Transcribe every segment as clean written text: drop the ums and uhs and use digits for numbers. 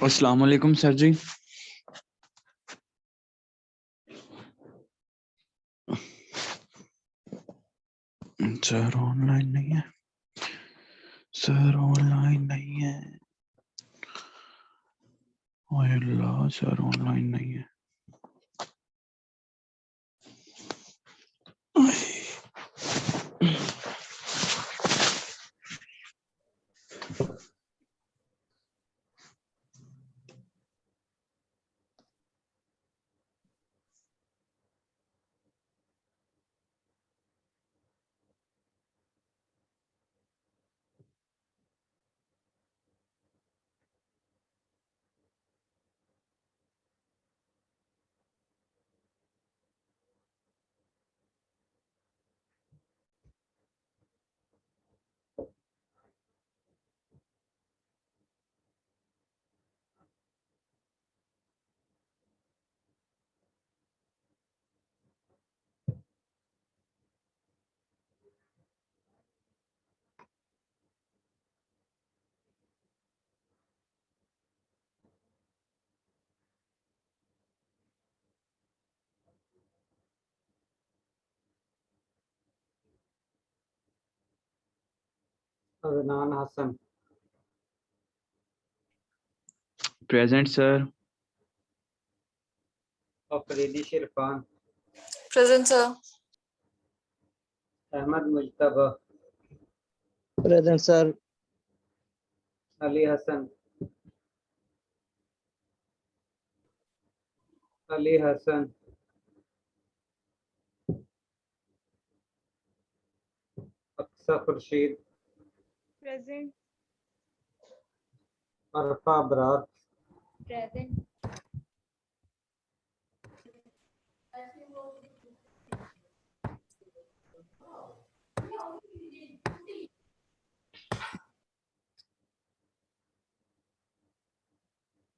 अस्सलाम वालेकुम सर जी। Sir online नहीं है, सर ऑनलाइन नहीं है। ओए अल्लाह, सर ऑनलाइन नहीं है। Adnan Hasan, present sir. Afridi Shirfan, Present, sir. Ahmad Mujtaba, present sir. Ali Hasan, Ali Hasan, Aqsa Khurshid, Present. Arfa Abrar, Present.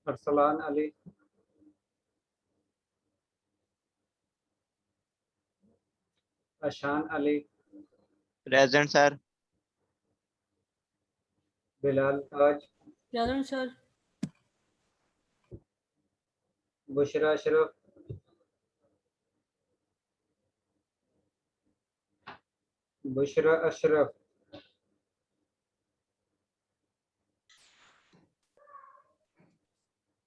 Arsalan Ali, Ashan Ali, present sir. Bilal Taj, Present, sir. Bushra Ashraf, Bushra Ashraf,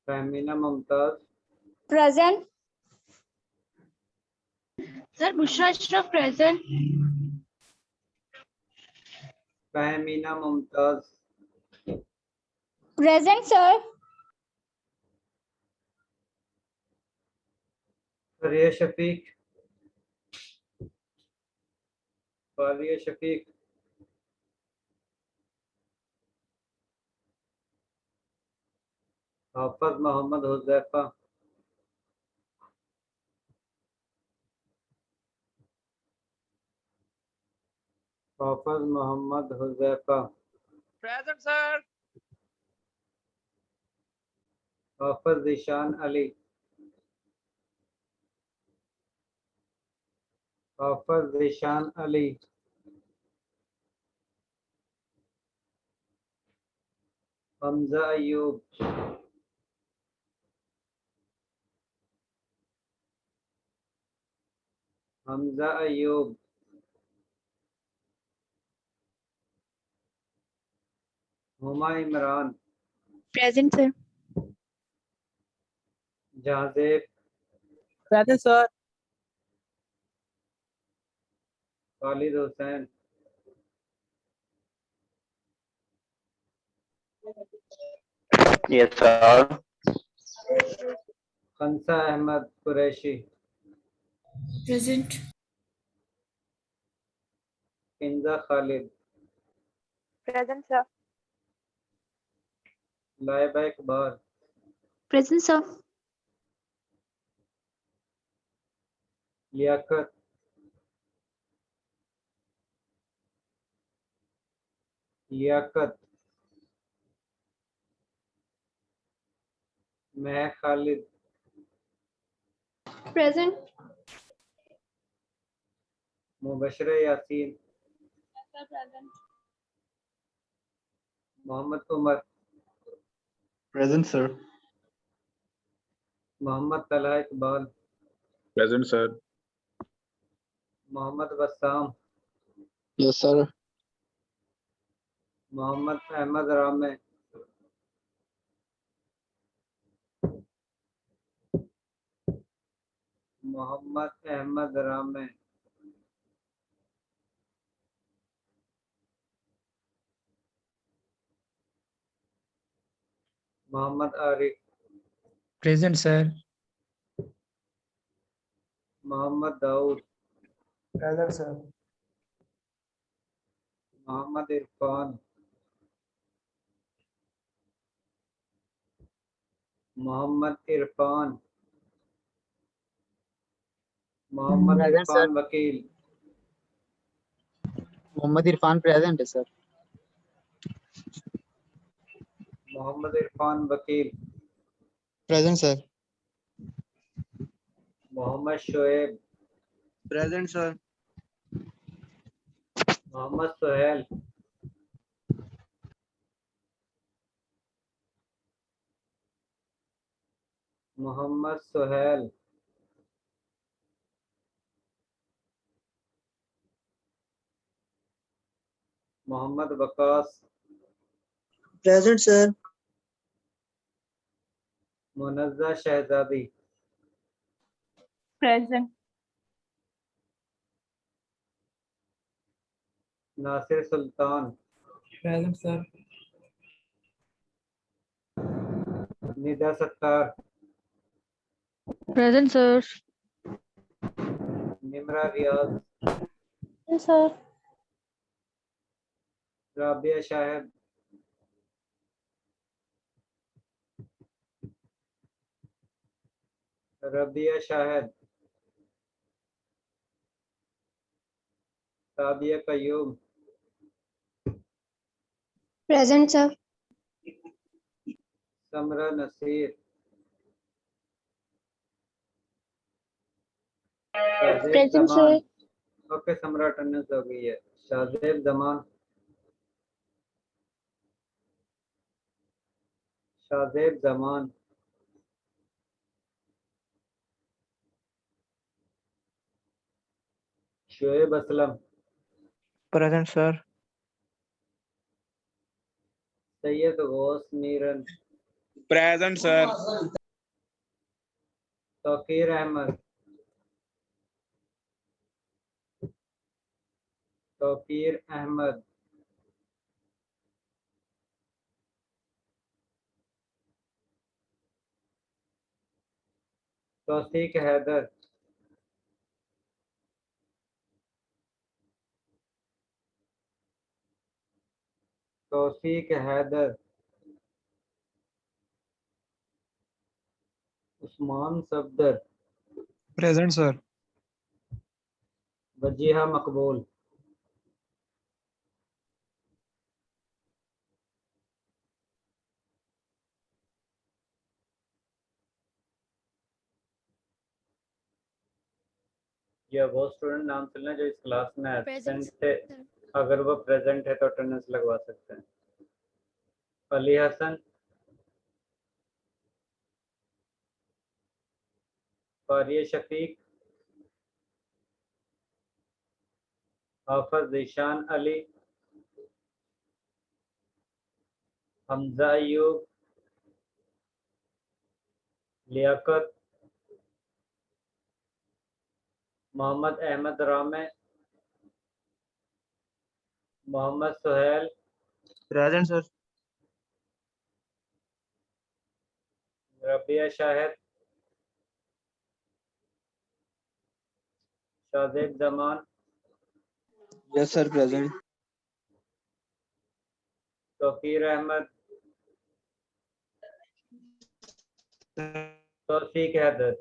Fahmina Mumtaz, Present. Sir, Bushra Ashraf present. Fahmina Mumtaz, Present, sir. Fariya Shafiq, Fariya Shafiq, Hafiz Mohammad Huzaifa, Hafiz Mohammad Huzaifa, present sir. Hafiz Zeeshan Ali, Hafiz Zeeshan Ali, Hamza Ayub, Hamza Ayub, Huma Imran, Present, sir. Jahanzeb, present sir. Khalid Hussain, yes sir. Khansa Ahmad Qureshi, Present. Inza Khalid, Present, sir. Laiba Iqbal, Present, sir. Liaquat, Liaquat, मैं Khalid, Present. Mubashra Yasin, Present. Mohammad Umar, Present, sir. Mohammad Talha Iqbal, Present, sir. Mohammad बस्साम, Yes, sir. Mohammad Ahmad Rame, Mohammad Ahmad Rame, Mohammad Arif, Present, sir. Mohammad Dawood, Present, sir. Mohammad Irfan, Mohammad Irfan, Mohammad Present, sir. Irfan वकील, Mohammad Irfan present, sir. Mohammad Irfan वकील, Present, sir. Mohammad Shoaib, Present, sir. Mohammad Suhail, Mohammad Suhail, Mohammad Waqas, Present, sir. Munazza Shahzadi, Present. Nasir Sultan, Present, sir. Nida Sattar, Present, sir. Nimra Riaz, Yes, sir. Rabia Shahid, Rabia Shahid, Sadia Qayyum, Present, sir. Samra Naseer, Shahzeb Present, Zaman, sir. Okay Samra attendance हो गई है। Shahzeb Zaman, Shahzeb Zaman, Shoaib Aslam, Present, sir. Syed Ghaus Meeran, Present, sir. Tauqeer Ahmad, Tauqeer Ahmad, तौसीक Haider, तौसीक Haider, Usman Safdar, Present, sir. Wajiha मकबूल, या वो student नाम सुनना जो इस क्लास में एब्सेंट थे, अगर वो प्रेजेंट है तो अटेंडेंस लगवा सकते हैं। अली हसन, फारिया शफीक, हाफिज Zeeshan Ali, Hamza Ayub, Liaquat, Mohammad Ahmad Rame, Mohammad Suhail, Present, sir. Rabia Shahid, Shahzeb Zaman, Yes, sir. Present. Tauqeer Ahmad, Taufiq Haider,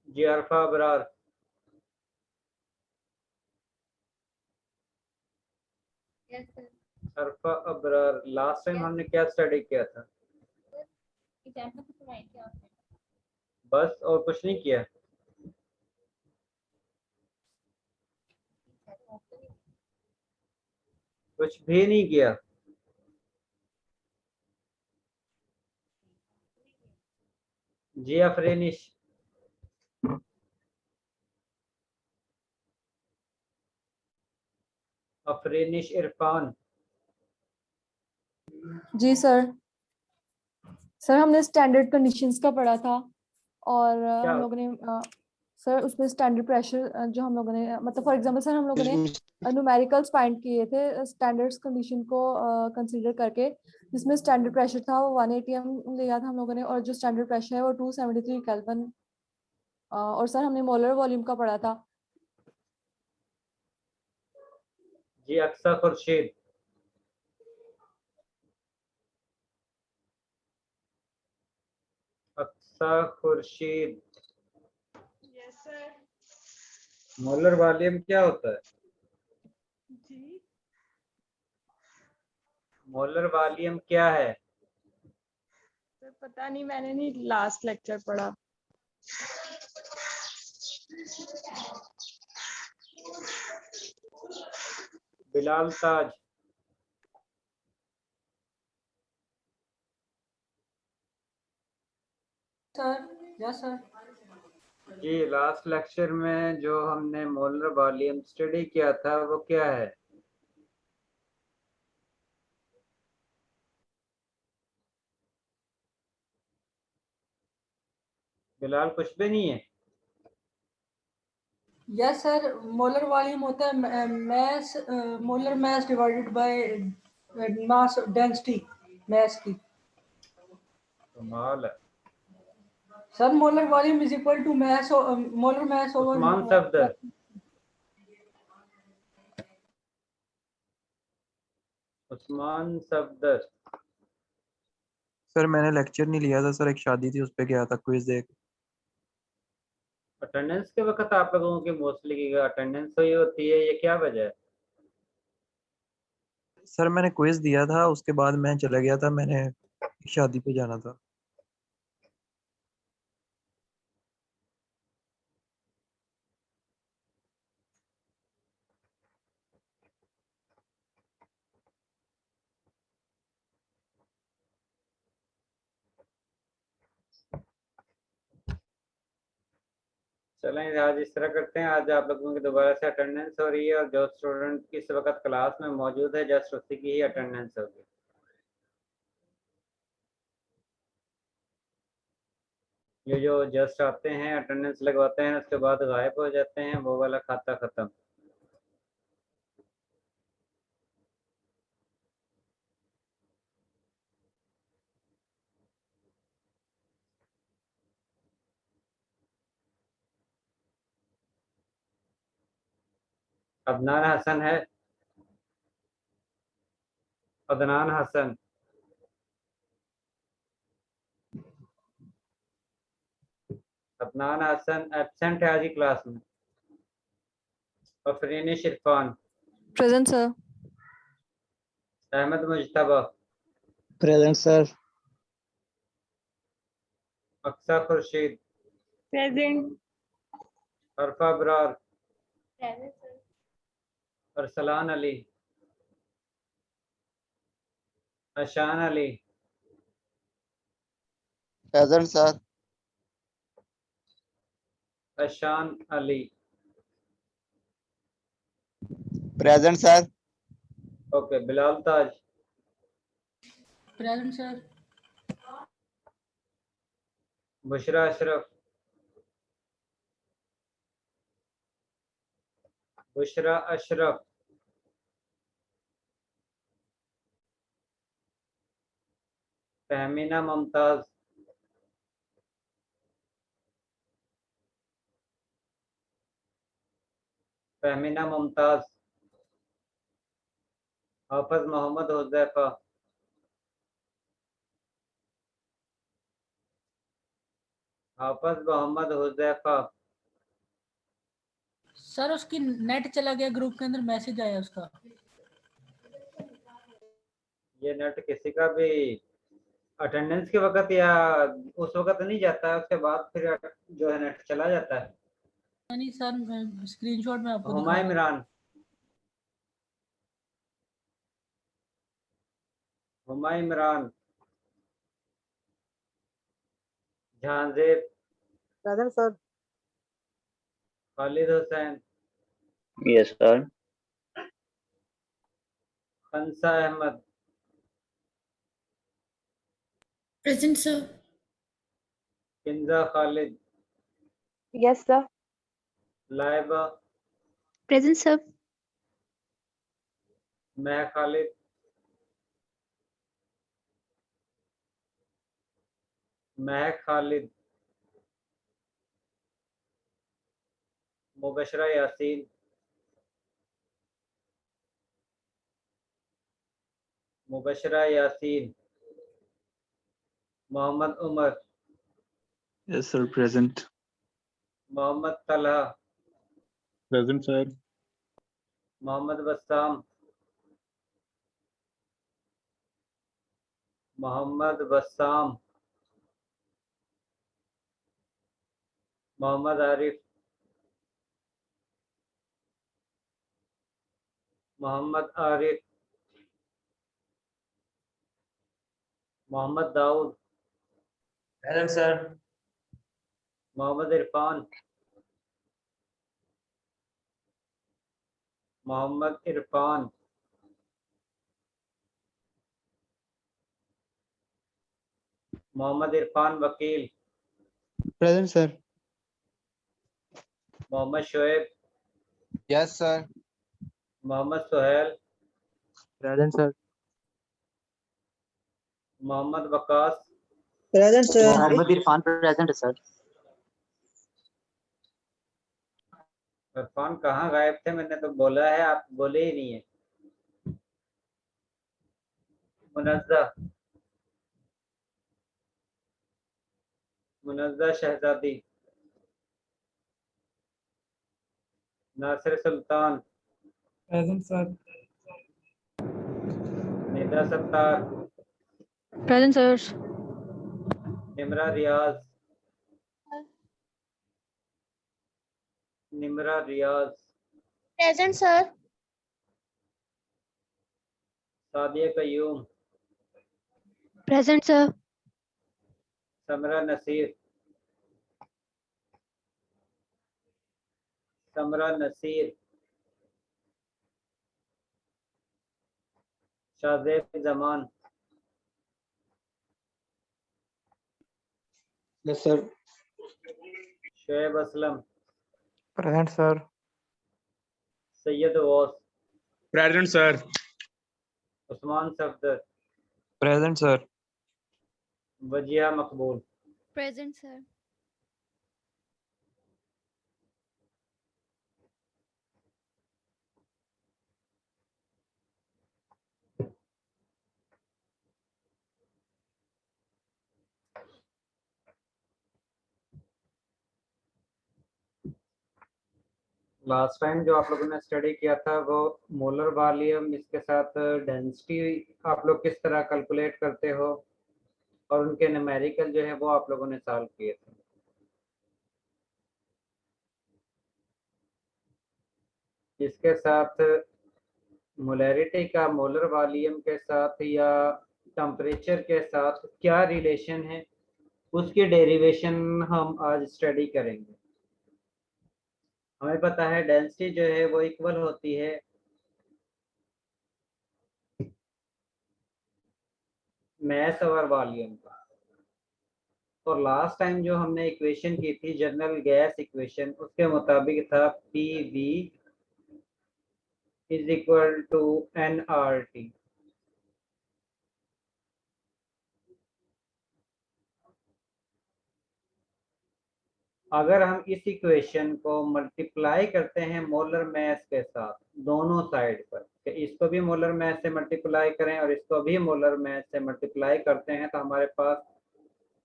जी Arfa Abrar, Yes, sir. Arfa Abrar, last time हमने क्या स्टडी किया था? बस और कुछ नहीं किया? कुछ भी नहीं किया? जी अफरीनिश, अफरीनिश इरफान, जी सर। सर हमने स्टैंडर्ड कंडीशंस का पढ़ा था और क्या? हम लोगों ने सर उसमें स्टैंडर्ड प्रेशर जो हम लोगों ने मतलब फॉर एग्जांपल सर हम लोगों ने न्यूमेरिकल्स फाइंड किए थे स्टैंडर्ड्स कंडीशन को कंसीडर करके, जिसमें स्टैंडर्ड प्रेशर था वो 180 लिया था हम लोगों ने, और जो स्टैंडर्ड प्रेशर है वो 273 केल्विन, और सर हमने मोलर वॉल्यूम का पढ़ा था। जी Aqsa Khurshid, Aqsa Khurshid, yes sir. Molar volume क्या होता है? जी मोलर वॉल्यूम क्या है? सर पता नहीं, मैंने नहीं लास्ट लेक्चर पढ़ा। बिलाल ताज, सर यस सर। जी लास्ट लेक्चर में जो हमने मोलर वॉल्यूम स्टडी किया था वो क्या है? बिलाल कुछ भी नहीं है? यस सर, मोलर वॉल्यूम होता है mass, molar mass divided by mass density mass की। कमाल है। Sir molar volume is equal to mass, molar mass Usman over. Safdar, Usman Safdar, sir मैंने लेक्चर नहीं लिया था सर, एक शादी थी उस पे गया था क्विज देख। अटेंडेंस के वक्त आप लोगों की मोस्टली की अटेंडेंस हुई होती है, ये क्या वजह है? सर मैंने क्विज दिया था उसके बाद मैं चला गया था, मैंने शादी पे जाना था। चलें आज इस तरह करते हैं, आज आप लोगों की दोबारा से अटेंडेंस हो रही है और जो स्टूडेंट इस वक्त क्लास में मौजूद है जस्ट उसी की ही अटेंडेंस होगी। ये जो जस्ट आते हैं अटेंडेंस लगवाते हैं उसके बाद गायब हो जाते हैं, वो वाला खाता खत्म। अदनान हसन है? अदनान हसन, अदनान हसन एब्सेंट है आज की क्लास में। Afreenish Irfan, present sir. Ahmad Mujtaba, present sir. Aqsa Khurshid, present. Arfa Abrar, Arsalan Ali, Ashan Ali, present sir. Ashan Ali, present sir. Okay. Bilal Taj, present sir. Bushra Ashraf, Bushra Ashraf, Fahmina Mumtaz, Fahmina Mumtaz, Hafiz Mohammad Huzaifa, Hafiz Mohammad Huzaifa, sir उसकी नेट चला गया, ग्रुप के अंदर मैसेज आया उसका। ये नेट किसी का भी अटेंडेंस के वक्त या उस वक्त नहीं जाता है, उसके बाद फिर जो है नेट चला जाता है। नहीं सर, मैं स्क्रीनशॉट में आपको Humayun Imran, Humayun Imran, Jahanzeb, present sir. Khalid Hussain, yes sir. Khansa Ahmad, present sir. Kinza Khalid, Yes, sir. Laiba, Present, sir. मैं Khalid, Mahak Khalid, Mubashra Yasin, Mubashra Yasin, Mohammad Umar, yes sir present. Mohammad Talha, Present, sir. Mohammad Bassam, Mohammad Bassam, Mohammad Arif, Mohammad Arif, Mohammad Daud, present sir. Mohammad Irfan, Mohammad Irfan, Mohammad Irfan Wakeel, present sir. Mohammad Shoaib, yes sir. Mohammad Suhail, present sir. Mohammad Waqas, present sir. Mohammad Irfan present sir. Irfan कहाँ गायब थे? मैंने तो बोला है, आप बोले ही नहीं है। Munazza, Munazza Shahzadi, Nasir Sultan, present sir. Nida Sattar, Present, sir. Nimra Riaz, Nimra Riaz, Present, sir. Sadia Qayyum, Present, sir. Samra Naseer, Samra Naseer, Shahzeb Zaman, yes sir. Shoaib Aslam, present sir. Syed Ghaus, Present, sir. Usman Safdar, present sir. Wajiha Maqbool. Present, sir. Last time जो आप लोगों ने स्टडी किया था वो मोलर वॉल्यूम, इसके साथ डेंसिटी आप लोग किस तरह कैलकुलेट करते हो, और उनके न्यूमेरिकल जो है वो आप लोगों ने सॉल्व किए थे। इसके साथ मोलैरिटी का मोलर वॉल्यूम के साथ या टेम्परेचर के साथ क्या रिलेशन है, उसकी डेरिवेशन हम आज स्टडी करेंगे। हमें पता है डेंसिटी जो है वो इक्वल होती है मास ओवर वॉल्यूम का, और लास्ट टाइम जो हमने इक्वेशन की थी जनरल गैस इक्वेशन, उसके मुताबिक था PV is equal to nRT। अगर हम इस इक्वेशन को मल्टीप्लाई करते हैं मोलर मास के साथ दोनों साइड पर, कि इसको भी मोलर मास से मल्टीप्लाई करें और इसको भी मोलर मास से मल्टीप्लाई करते हैं, तो हमारे पास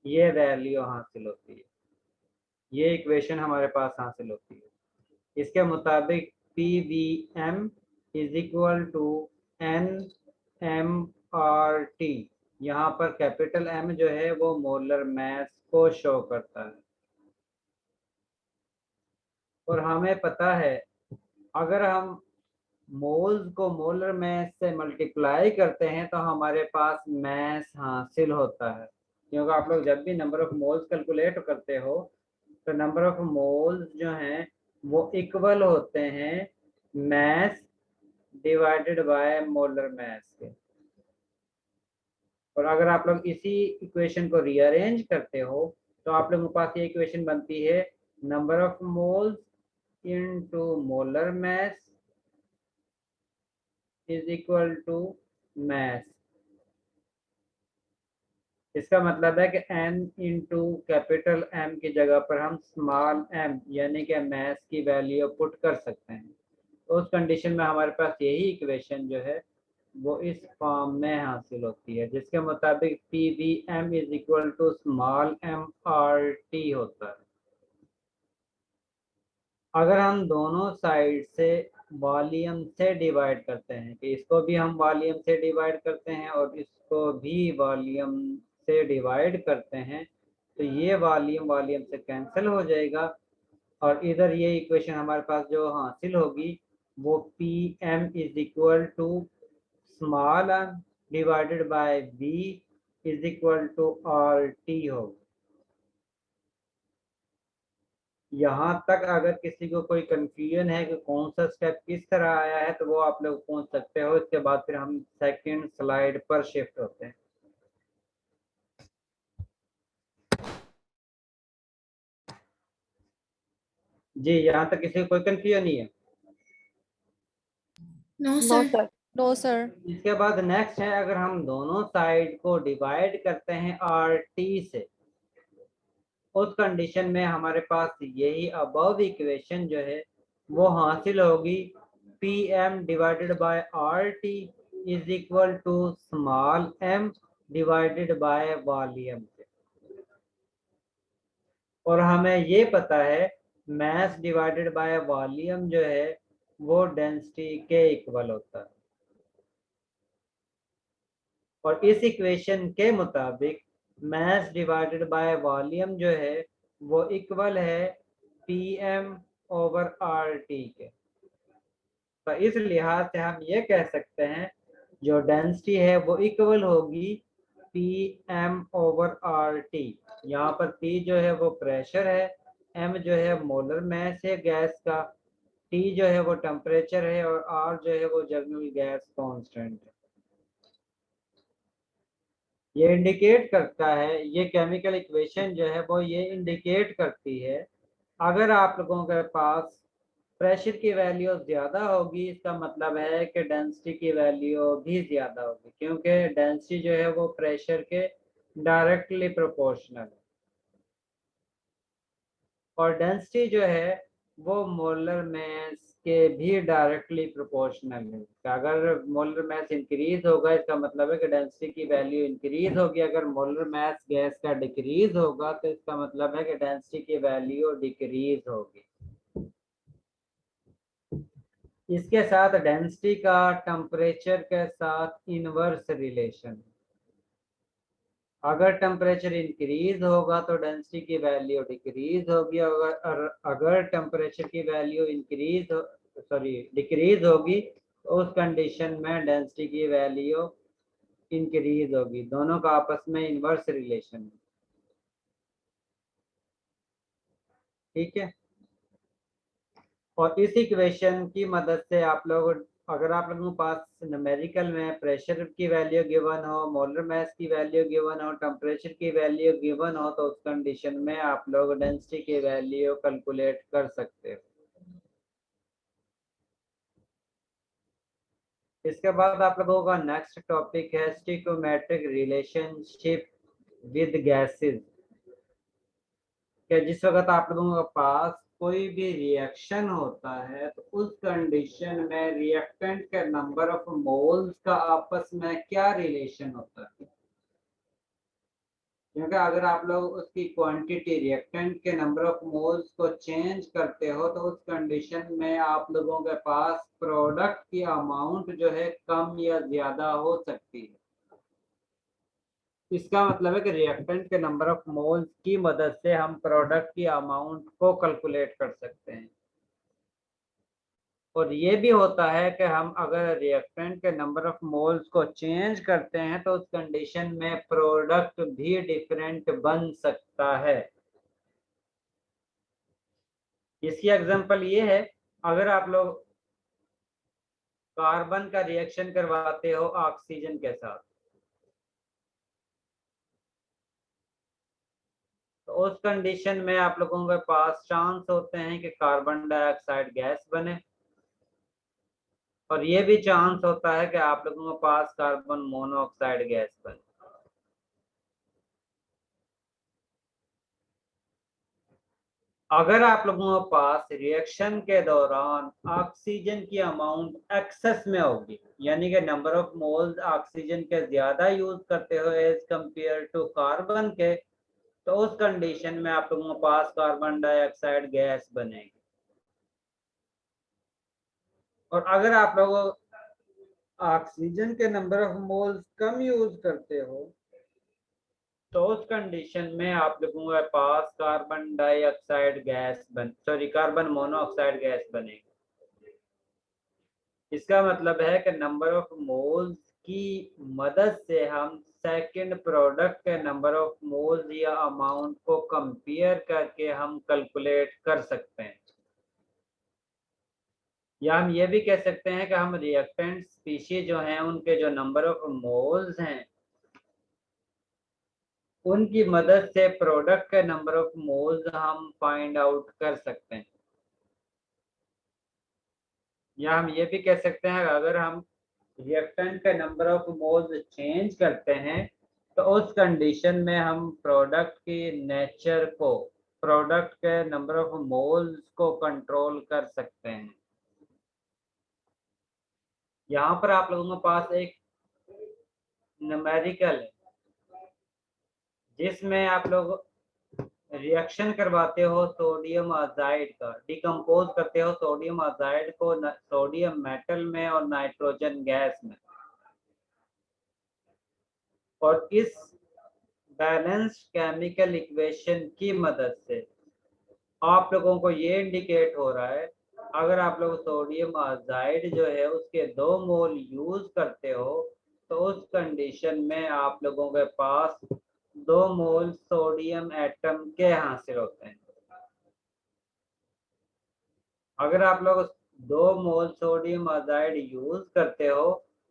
ये वैल्यू हासिल होती है, ये इक्वेशन हमारे पास हासिल होती है। इसके मुताबिक PVM is equal to NMRT। यहाँ पर कैपिटल M जो है वो मोलर मास को शो करता है। और हमें पता है अगर हम मोल्स को मोलर मास से मल्टीप्लाई करते हैं तो हमारे पास मास हासिल होता है, क्योंकि आप लोग जब भी नंबर ऑफ मोल्स कैलकुलेट करते हो तो नंबर ऑफ मोल्स जो हैं वो इक्वल होते हैं मास डिवाइडेड बाय मोलर मास के। और अगर आप लोग इसी इक्वेशन को रीअरेंज करते हो तो आप लोगों के पास ये इक्वेशन बनती है number of moles into molar mass is equal to mass. इसका मतलब है कि n इंटू कैपिटल M की जगह पर हम स्मॉल m यानी कि मास की वैल्यू पुट कर सकते हैं। तो उस कंडीशन में हमारे पास यही इक्वेशन जो है वो इस फॉर्म में हासिल होती है, जिसके मुताबिक PVM is equal to small m RT होता है। अगर हम दोनों साइड से वॉल्यूम से डिवाइड करते हैं कि इसको भी हम वॉल्यूम से डिवाइड करते हैं और इसको भी वॉल्यूम से डिवाइड करते हैं तो ये वॉल्यूम वॉल्यूम से कैंसिल हो जाएगा और इधर ये इक्वेशन हमारे पास जो हासिल होगी वो PM is equal to small m divided by V is equal to RT होगा। यहाँ तक अगर किसी को कोई कंफ्यूजन है कि कौन सा स्टेप किस तरह आया है तो वो आप लोग पूछ सकते हो। इसके बाद फिर हम सेकंड स्लाइड पर शिफ्ट होते हैं। जी, यहाँ तक किसी को कोई कंफ्यूजन नहीं है? No no sir. Sir. No sir. इसके बाद नेक्स्ट है अगर हम दोनों साइड को डिवाइड करते हैं RT से, उस कंडीशन में हमारे पास यही अबव इक्वेशन जो है वो हासिल होगी PM divided by RT is equal to small m divided by volume. और हमें ये पता है मास डिवाइडेड बाय वॉल्यूम जो है वो डेंसिटी के इक्वल होता है। और इस इक्वेशन के मुताबिक मास डिवाइडेड बाय वॉल्यूम जो है वो इक्वल है PM ओवर RT के। तो इस लिहाज से हम ये कह सकते हैं जो डेंसिटी है वो इक्वल होगी PM ओवर RT। यहाँ पर P जो है वो प्रेशर है, M जो है मोलर मास है गैस का, T जो है वो टेम्परेचर है और R जो है वो जनरल गैस कांस्टेंट है। ये इंडिकेट करता है, ये केमिकल इक्वेशन जो है वो ये इंडिकेट करती है अगर आप लोगों के पास प्रेशर की वैल्यू ज़्यादा होगी इसका मतलब है कि डेंसिटी की वैल्यू भी ज़्यादा होगी, क्योंकि डेंसिटी जो है वो प्रेशर के डायरेक्टली प्रोपोर्शनल है और डेंसिटी जो है वो मोलर मास के भी डायरेक्टली प्रोपोर्शनल है। अगर मोलर मास इंक्रीज होगा इसका मतलब है कि डेंसिटी की वैल्यू इंक्रीज होगी, अगर मोलर मास गैस का डिक्रीज होगा तो इसका मतलब है कि डेंसिटी की वैल्यू डिक्रीज होगी। इसके साथ डेंसिटी का टेम्परेचर के साथ इनवर्स रिलेशन, अगर टेम्परेचर इंक्रीज होगा तो डेंसिटी की वैल्यू डिक्रीज होगी, अगर टेम्परेचर की वैल्यू डिक्रीज होगी तो उस कंडीशन में डेंसिटी की वैल्यू इंक्रीज होगी। दोनों का आपस में इनवर्स रिलेशन है। ठीक है, और इस इक्वेशन की मदद से आप लोग अगर आप लोगों के पास न्यूमेरिकल में प्रेशर की वैल्यू गिवन हो, मोलर मास की वैल्यू गिवन हो, टेम्परेचर की वैल्यू गिवन हो तो उस कंडीशन में आप लोग डेंसिटी की वैल्यू कैलकुलेट कर सकते हो। इसके बाद आप लोगों का नेक्स्ट टॉपिक है स्टोइकोमेट्रिक रिलेशनशिप विद गैसेस। जिस वक्त आप लोगों के पास कोई भी रिएक्शन होता है तो उस कंडीशन में रिएक्टेंट के नंबर ऑफ मोल्स का आपस में क्या रिलेशन होता है, क्योंकि अगर आप लोग उसकी क्वांटिटी रिएक्टेंट के नंबर ऑफ मोल्स को चेंज करते हो तो उस कंडीशन में आप लोगों के पास प्रोडक्ट की अमाउंट जो है कम या ज्यादा हो सकती है। इसका मतलब है कि रिएक्टेंट के नंबर ऑफ मोल्स की मदद से हम प्रोडक्ट की अमाउंट को कैलकुलेट कर सकते हैं। और ये भी होता है कि हम अगर रिएक्टेंट के नंबर ऑफ मोल्स को चेंज करते हैं तो उस कंडीशन में प्रोडक्ट भी डिफरेंट बन सकता है। इसकी एग्जांपल ये है, अगर आप लोग कार्बन का रिएक्शन करवाते हो ऑक्सीजन के साथ, तो उस कंडीशन में आप लोगों के पास चांस होते हैं कि कार्बन डाइऑक्साइड गैस बने, और ये भी चांस होता है कि आप लोगों के पास कार्बन मोनोऑक्साइड गैस बने। अगर आप लोगों के पास रिएक्शन के दौरान ऑक्सीजन की अमाउंट एक्सेस में होगी, यानी कि नंबर ऑफ मोल्स ऑक्सीजन के ज्यादा यूज करते हो एज कंपेयर टू कार्बन के, तो उस कंडीशन में आप लोगों के पास कार्बन डाइऑक्साइड गैस बनेगी। और अगर आप लोग ऑक्सीजन के नंबर ऑफ मोल्स कम यूज करते हो तो उस कंडीशन में आप लोगों के पास carbon dioxide gas carbon monoxide gas बनेगी। इसका मतलब है कि नंबर ऑफ मोल्स की मदद से हम सेकंड प्रोडक्ट के नंबर ऑफ मोल्स या अमाउंट को कंपेयर करके हम कैलकुलेट कर सकते हैं। या हम ये भी कह सकते हैं कि हम रिएक्टेंट स्पीशीज जो हैं उनके जो नंबर ऑफ मोल्स हैं उनकी मदद से प्रोडक्ट के नंबर ऑफ मोल्स हम फाइंड आउट कर सकते हैं। या हम ये भी कह सकते हैं अगर हम रिएक्टेंट के नंबर ऑफ मोल्स चेंज करते हैं तो उस कंडीशन में हम प्रोडक्ट की नेचर को, प्रोडक्ट के नंबर ऑफ मोल्स को कंट्रोल कर सकते हैं। यहाँ पर आप लोगों के पास एक न्यूमेरिकल है जिसमें आप लोग रिएक्शन करवाते हो सोडियम आजाइड का, डिकम्पोज करते हो सोडियम आजाइड को सोडियम मेटल में और नाइट्रोजन गैस में, और इस बैलेंस्ड केमिकल इक्वेशन की मदद से आप लोगों को ये इंडिकेट हो रहा है अगर आप लोग सोडियम आजाइड जो है उसके 2 मोल यूज करते हो तो उस कंडीशन में आप लोगों के पास 2 मोल सोडियम एटम के हासिल होते हैं। अगर आप लोग 2 मोल सोडियम आजाइड यूज करते हो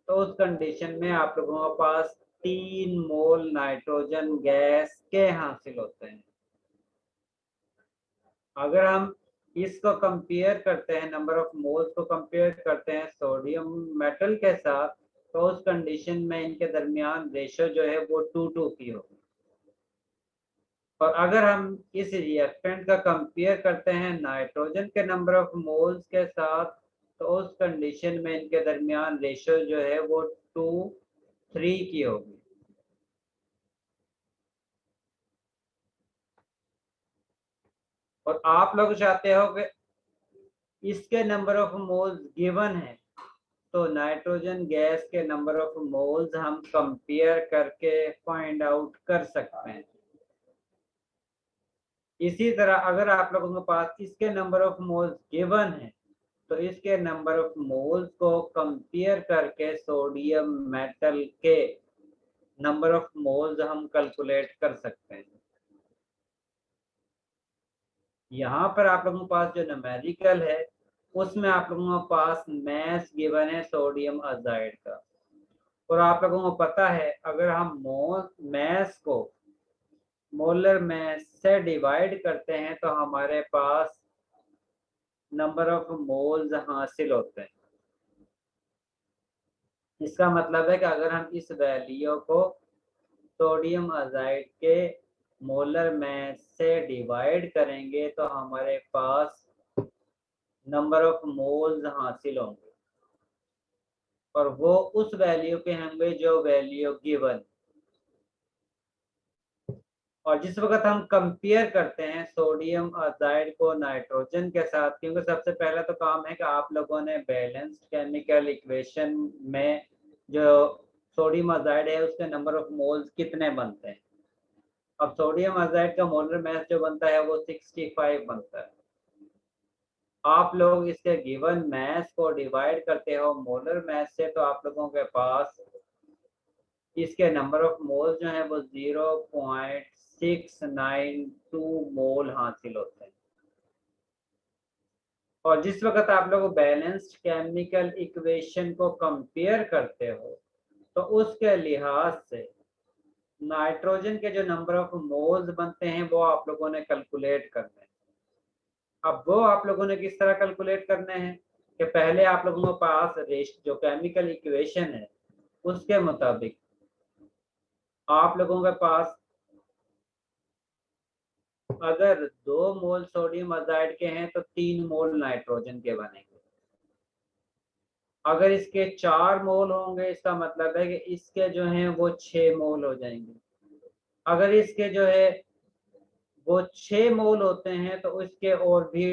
तो उस कंडीशन में आप लोगों के पास 3 मोल नाइट्रोजन गैस के हासिल होते हैं। अगर हम इसको कंपेयर करते हैं, नंबर ऑफ मोल्स को कंपेयर करते हैं सोडियम मेटल के साथ, तो उस कंडीशन में इनके दरमियान रेशो जो है वो 2:2 की होगी। और अगर हम इस रिएक्टेंट का कंपेयर करते हैं नाइट्रोजन के नंबर ऑफ मोल्स के साथ, तो उस कंडीशन में इनके दरमियान रेशो जो है वो 2:3 की होगी। और आप लोग चाहते हो कि इसके नंबर ऑफ मोल्स गिवन है तो नाइट्रोजन गैस के नंबर ऑफ मोल्स हम कंपेयर करके फाइंड आउट कर सकते हैं। इसी तरह अगर आप लोगों के पास इसके नंबर ऑफ मोल्स गिवन है तो इसके नंबर ऑफ मोल्स को कंपेयर करके सोडियम मेटल के नंबर ऑफ मोल्स हम कैलकुलेट कर सकते हैं। यहाँ पर आप लोगों के पास जो न्यूमेरिकल है उसमें आप लोगों के पास मैस गिवन है सोडियम आजाइड का, और आप लोगों को पता है अगर हम मैस को मोलर मैस से डिवाइड करते हैं तो हमारे पास नंबर ऑफ मोल्स हासिल होते हैं। इसका मतलब है कि अगर हम इस वैल्यू को सोडियम आजाइड के मोलर मैस से डिवाइड करेंगे तो हमारे पास नंबर ऑफ मोल्स हासिल होंगे, और वो उस वैल्यू के होंगे जो वैल्यू गिवन। और जिस वक्त हम कंपेयर करते हैं सोडियम आजाइड को नाइट्रोजन के साथ, क्योंकि सबसे पहला तो काम है कि आप लोगों ने बैलेंस्ड केमिकल इक्वेशन में जो सोडियम आजाइड है उसके नंबर ऑफ मोल्स कितने बनते हैं। अब सोडियम आजाइड का मोलर मास जो बनता है वो 65 बनता है। आप लोग इसके गिवन मास को डिवाइड करते हो मोलर मास से, तो आप लोगों के पास इसके नंबर ऑफ मोल जो है वो 0.692 मोल हासिल होते हैं। और जिस वक्त आप लोग बैलेंस्ड केमिकल इक्वेशन को कंपेयर करते हो तो उसके लिहाज से नाइट्रोजन के जो नंबर ऑफ मोल्स बनते हैं वो आप लोगों ने कैलकुलेट करने हैं। अब वो आप लोगों ने किस तरह कैलकुलेट करने हैं कि पहले आप लोगों के पास जो केमिकल इक्वेशन है उसके मुताबिक आप लोगों के पास अगर 2 मोल सोडियम आजाइड के हैं तो 3 मोल नाइट्रोजन के बनेंगे। अगर इसके 4 मोल होंगे इसका मतलब है कि इसके जो हैं वो 6 मोल हो जाएंगे। अगर इसके जो है वो 6 मोल होते हैं तो इसके और भी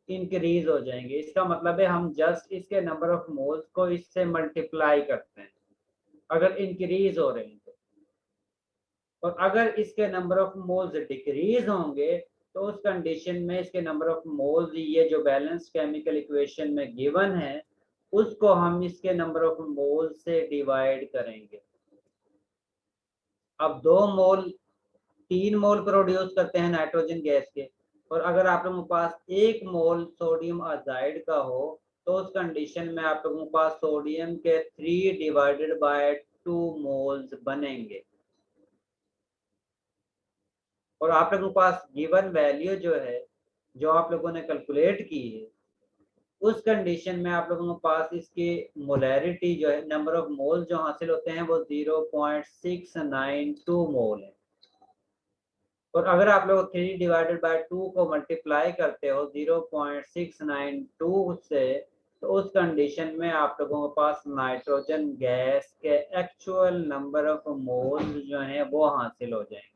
इंक्रीज हो जाएंगे। इसका मतलब है हम जस्ट इसके नंबर ऑफ मोल्स को इससे मल्टीप्लाई करते हैं अगर इंक्रीज हो रहे हैं तो। और अगर इसके नंबर ऑफ मोल्स डिक्रीज होंगे तो उस कंडीशन में इसके नंबर ऑफ मोल्स ये जो बैलेंस केमिकल इक्वेशन में गिवन है उसको हम इसके नंबर ऑफ मोल से डिवाइड करेंगे। अब 3 मोल प्रोड्यूस करते हैं नाइट्रोजन गैस के, और अगर आप लोगों के पास 1 मोल सोडियम आजाइड का हो तो उस कंडीशन में आप लोगों के पास सोडियम के 3 डिवाइडेड बाय 2 मोल्स बनेंगे। और आप लोगों के पास गिवन वैल्यू जो है जो आप लोगों ने कैलकुलेट की है उस कंडीशन में आप लोगों के पास इसकी मोलैरिटी जो है नंबर ऑफ मोल जो हासिल होते हैं वो 0.692 मोल है। और अगर आप लोग 3 डिवाइडेड बाय 2 को मल्टीप्लाई करते हो 0.692 से तो उस कंडीशन में आप लोगों के पास नाइट्रोजन गैस के एक्चुअल नंबर ऑफ मोल्स जो हैं वो हासिल हो जाएंगे।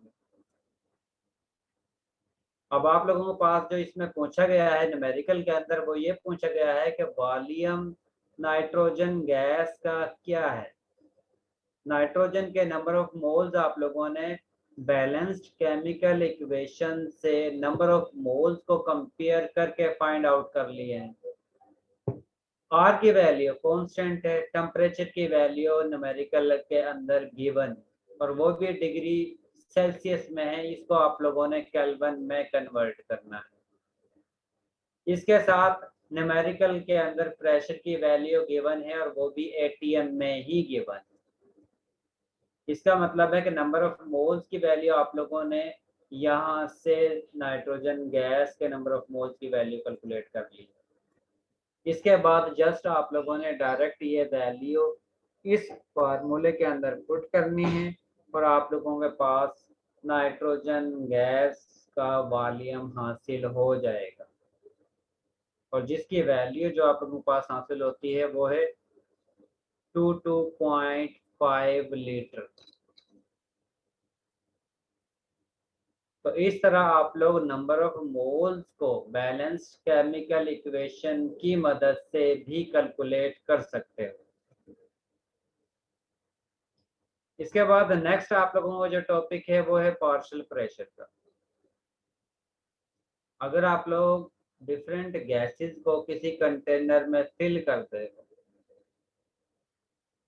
अब आप लोगों के पास जो इसमें पूछा गया है न्यूमेरिकल के अंदर वो ये पूछा गया है कि वॉल्यूम नाइट्रोजन गैस का क्या है। नाइट्रोजन के नंबर ऑफ मोल्स आप लोगों ने बैलेंस्ड केमिकल इक्वेशन से नंबर ऑफ मोल्स को कंपेयर करके फाइंड आउट कर लिए हैं। आर की वैल्यू कांस्टेंट है, टेम्परेचर की वैल्यू न्यूमेरिकल के अंदर गिवन और वो भी डिग्री सेल्सियस में है, इसको आप लोगों ने केल्विन में कन्वर्ट करना है। इसके साथ न्यूमेरिकल के अंदर प्रेशर की वैल्यू गिवन है और वो भी एटीएम में ही गिवन है। इसका मतलब है कि नंबर ऑफ मोल्स की वैल्यू आप लोगों ने यहाँ से नाइट्रोजन गैस के नंबर ऑफ मोल्स की वैल्यू कैलकुलेट कर ली। इसके बाद जस्ट आप लोगों ने डायरेक्ट ये वैल्यू इस फार्मूले के अंदर पुट करनी है और आप लोगों के पास नाइट्रोजन गैस का वॉल्यूम हासिल हो जाएगा। और जिसकी वैल्यू जो आप लोगों के पास हासिल होती है वो है 22.5 लीटर। तो इस तरह आप लोग नंबर ऑफ मोल्स को बैलेंस्ड केमिकल इक्वेशन की मदद से भी कैलकुलेट कर सकते हो। इसके बाद नेक्स्ट आप लोगों का जो टॉपिक है वो है पार्शियल प्रेशर का। अगर आप लोग डिफरेंट गैसेस को किसी कंटेनर में फिल करते हो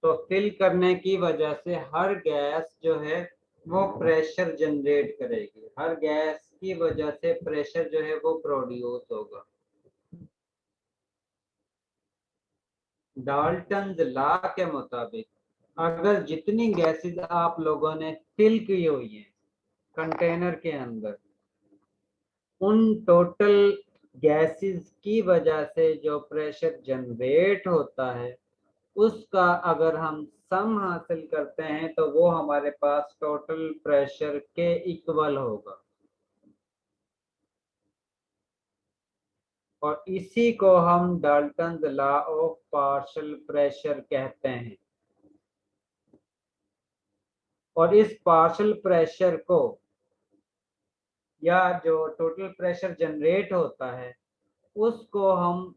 तो फिल करने की वजह से हर गैस जो है वो प्रेशर जनरेट करेगी, हर गैस की वजह से प्रेशर जो है वो प्रोड्यूस होगा। डाल्टन्स लॉ के मुताबिक अगर जितनी गैसेस आप लोगों ने फिल की हुई है कंटेनर के अंदर उन टोटल गैसेस की वजह से जो प्रेशर जनरेट होता है उसका अगर हम सम हासिल करते हैं तो वो हमारे पास टोटल प्रेशर के इक्वल होगा। और इसी को हम Dalton's law of partial pressure कहते हैं। और इस पार्शियल प्रेशर को या जो टोटल प्रेशर जनरेट होता है उसको हम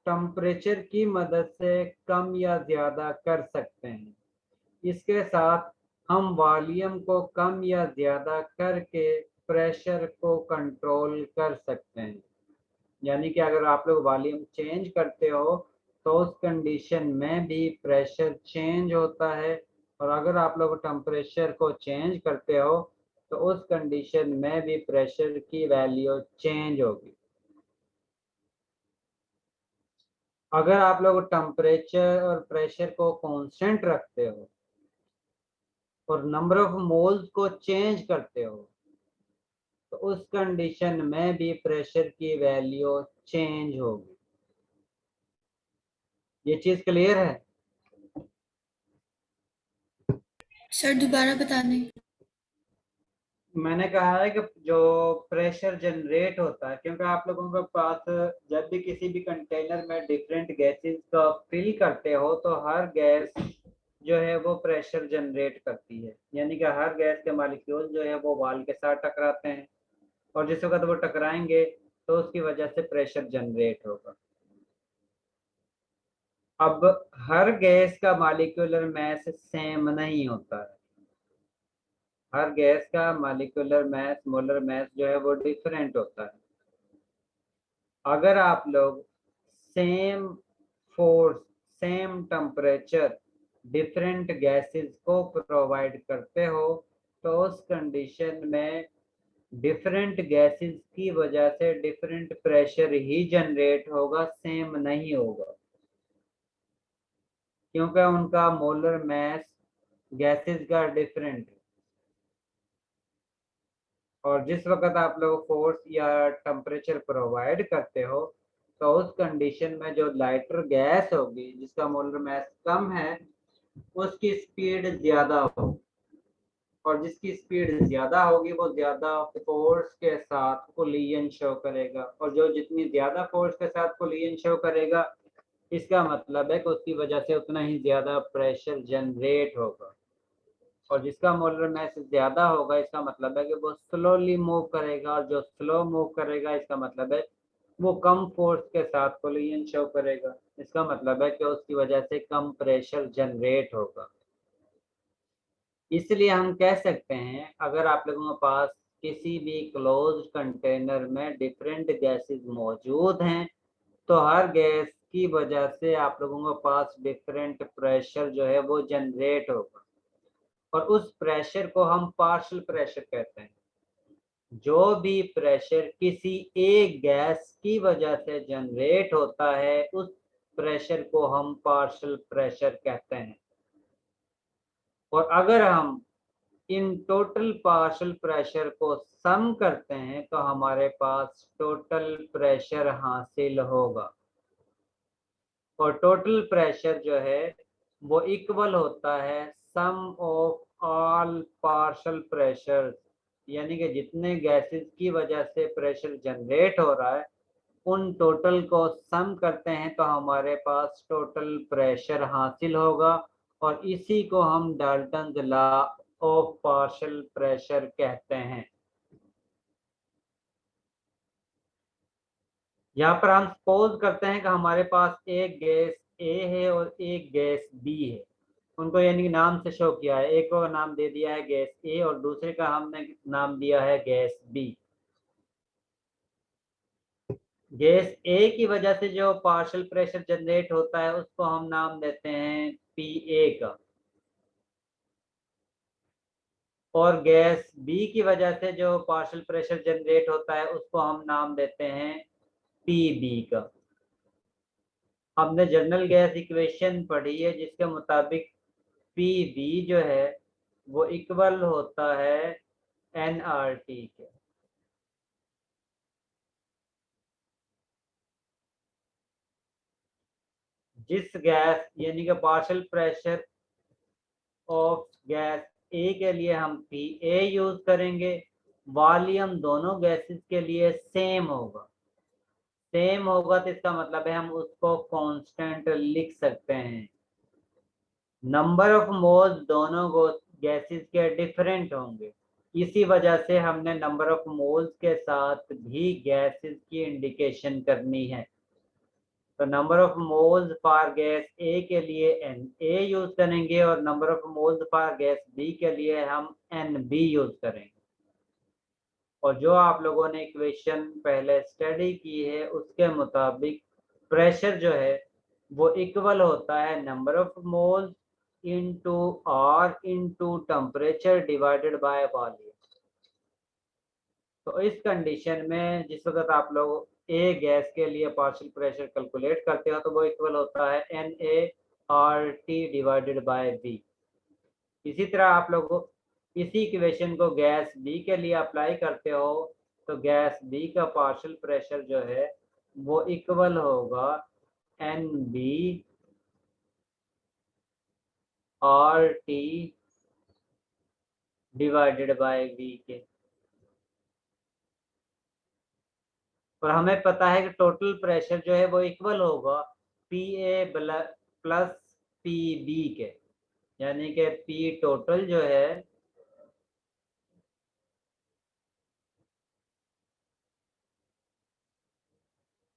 टेम्परेचर की मदद से कम या ज्यादा कर सकते हैं। इसके साथ हम वॉल्यूम को कम या ज्यादा करके प्रेशर को कंट्रोल कर सकते हैं। यानी कि अगर आप लोग वॉल्यूम चेंज करते हो तो उस कंडीशन में भी प्रेशर चेंज होता है, और अगर आप लोग टेम्परेचर को चेंज करते हो तो उस कंडीशन में भी प्रेशर की वैल्यू चेंज होगी। अगर आप लोग टेम्परेचर और प्रेशर को कांस्टेंट रखते हो और नंबर ऑफ मोल्स को चेंज करते हो तो उस कंडीशन में भी प्रेशर की वैल्यू चेंज होगी। ये चीज क्लियर है? सर दोबारा बता दें। मैंने कहा है कि जो प्रेशर जनरेट होता है, क्योंकि आप लोगों के पास जब भी किसी भी कंटेनर में डिफरेंट गैसेस का फिल करते हो तो हर गैस जो है वो प्रेशर जनरेट करती है। यानी कि हर गैस के मॉलिक्यूल जो है वो वॉल के साथ टकराते हैं, और जिस वक्त वो टकराएंगे तो उसकी वजह से प्रेशर जनरेट होगा। अब हर गैस का मॉलिक्यूलर मास सेम नहीं होता है। हर गैस का मॉलिक्यूलर मास, मोलर मास जो है वो डिफरेंट होता है। अगर आप लोग same force, same temperature different gases को प्रोवाइड करते हो तो उस कंडीशन में डिफरेंट गैसेस की वजह से डिफरेंट प्रेशर ही जनरेट होगा, सेम नहीं होगा, क्योंकि उनका मोलर मास गैसेस का डिफरेंट है। और जिस वक्त आप लोग फोर्स या टेम्परेचर प्रोवाइड करते हो तो उस कंडीशन में जो लाइटर गैस होगी जिसका मोलर मास कम है उसकी स्पीड ज्यादा होगी, और जिसकी स्पीड ज्यादा होगी वो ज्यादा फोर्स के साथ कोलिजन शो करेगा, और जो जितनी ज्यादा फोर्स के साथ कोलिजन शो करेगा इसका मतलब है कि उसकी वजह से उतना ही ज्यादा प्रेशर जनरेट होगा। और जिसका मोलर मास ज्यादा होगा इसका मतलब है कि वो स्लोली मूव करेगा, और जो स्लो मूव करेगा इसका मतलब है वो कम फोर्स के साथ कोलिजन शो करेगा। इसका मतलब है कि उसकी वजह से कम प्रेशर जनरेट होगा। इसलिए हम कह सकते हैं अगर आप लोगों के पास किसी भी क्लोज्ड कंटेनर में डिफरेंट गैसेस मौजूद हैं तो हर गैस की वजह से आप लोगों के पास डिफरेंट प्रेशर जो है वो जनरेट होगा, और उस प्रेशर को हम पार्शियल प्रेशर कहते हैं। जो भी प्रेशर किसी एक गैस की वजह से जनरेट होता है उस प्रेशर को हम पार्शियल प्रेशर कहते हैं। और अगर हम इन टोटल पार्शियल प्रेशर को सम करते हैं तो हमारे पास टोटल प्रेशर हासिल होगा, और टोटल प्रेशर जो है वो इक्वल होता है सम ऑफ ऑल पार्शियल प्रेशर। यानी कि जितने गैसेस की वजह से प्रेशर जनरेट हो रहा है उन टोटल को सम करते हैं तो हमारे पास टोटल प्रेशर हासिल होगा, और इसी को हम Dalton's law of partial pressure कहते हैं। यहाँ पर हम सपोज करते हैं कि हमारे पास एक गैस ए है और एक गैस बी है, उनको यानी कि नाम से शो किया है। एक को नाम दे दिया है गैस ए और दूसरे का हमने नाम दिया है गैस बी। गैस ए की वजह से जो पार्शियल प्रेशर जनरेट होता है उसको हम नाम देते हैं पी ए का, और गैस बी की वजह से जो पार्शियल प्रेशर जनरेट होता है उसको हम नाम देते हैं पी बी का। हमने जनरल गैस इक्वेशन पढ़ी है जिसके मुताबिक पी बी जो है वो इक्वल होता है एनआरटी के। जिस गैस यानी कि partial pressure of gas A के लिए हम पी ए यूज करेंगे, वॉल्यूम दोनों गैसेस के लिए सेम होगा। सेम होगा तो इसका मतलब है हम उसको कांस्टेंट लिख सकते हैं। नंबर ऑफ मोल्स दोनों गैसेस के डिफरेंट होंगे, इसी वजह से हमने नंबर ऑफ मोल्स के साथ भी गैसेस की इंडिकेशन करनी है। तो number of moles for gas A के लिए Na यूज करेंगे और number of moles for gas B के लिए हम Nb यूज करेंगे। और जो आप लोगों ने इक्वेशन पहले स्टडी की है उसके मुताबिक प्रेशर जो है वो इक्वल होता है number of moles into R into temperature divided by volume. तो इस कंडीशन में जिस वक्त आप लोग ए गैस के लिए पार्शियल प्रेशर कैलकुलेट करते हो तो वो इक्वल होता है NaRT डिवाइडेड बाय बी। इसी तरह आप लोग इसी इक्वेशन को गैस बी के लिए अप्लाई करते हो तो गैस बी का पार्शियल प्रेशर जो है वो इक्वल होगा NB RT divided by B के। और हमें पता है कि टोटल प्रेशर जो है वो इक्वल होगा PA प्लस PB के, यानी कि P टोटल जो है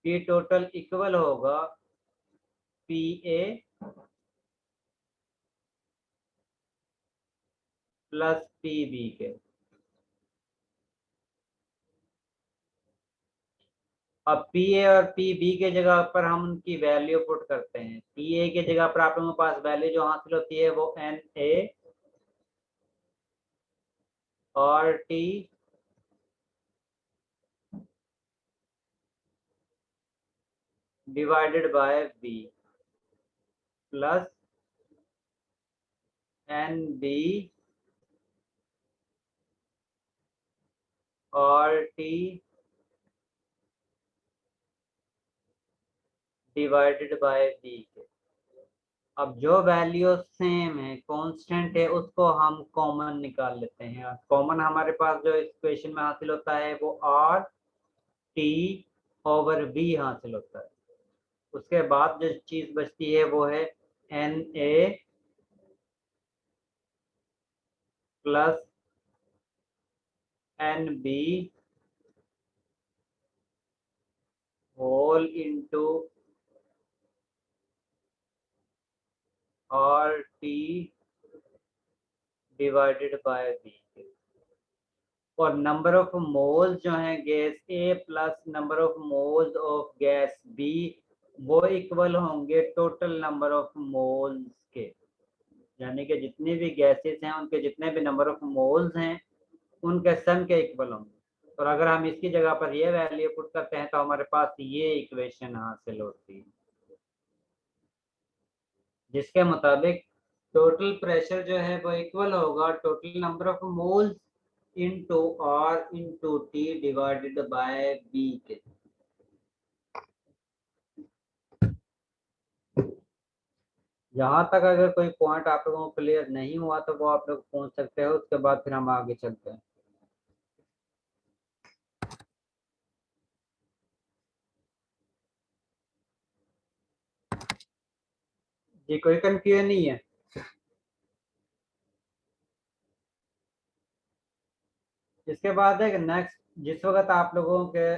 P टोटल इक्वल होगा PA प्लस PB के। अब PA और PB के जगह पर हम उनकी वैल्यू पुट करते हैं। PA के जगह पर आप लोगों के पास वैल्यू जो हासिल होती है वो Na और T divided by B plus NB और T डिवाइडेड बाय B के। अब जो वैल्यू सेम है कांस्टेंट है उसको हम कॉमन निकाल लेते हैं। कॉमन हमारे पास जो इक्वेशन में हासिल होता है वो RT ओवर B हासिल होता है। उसके बाद जो चीज बचती है वो है Na plus NB whole into RT divided by B। और नंबर ऑफ मोल्स जो हैं gas A plus number of moles of gas B वो इक्वल होंगे टोटल नंबर ऑफ मोल्स के, यानी कि जितनी भी गैसेस हैं उनके जितने भी नंबर ऑफ मोल्स हैं उनके सम के इक्वल होंगे। और अगर हम इसकी जगह पर ये वैल्यू पुट करते हैं तो हमारे पास ये इक्वेशन हासिल होती है, जिसके मुताबिक टोटल प्रेशर जो है वो इक्वल होगा total number of moles into R into T divided by B के। यहाँ तक अगर कोई पॉइंट आप लोगों को क्लियर नहीं हुआ तो वो आप लोग पूछ सकते हो, उसके बाद फिर हम आगे चलते हैं। जी कोई कंफ्यूजन नहीं है? इसके बाद है नेक्स्ट, जिस वक्त आप लोगों के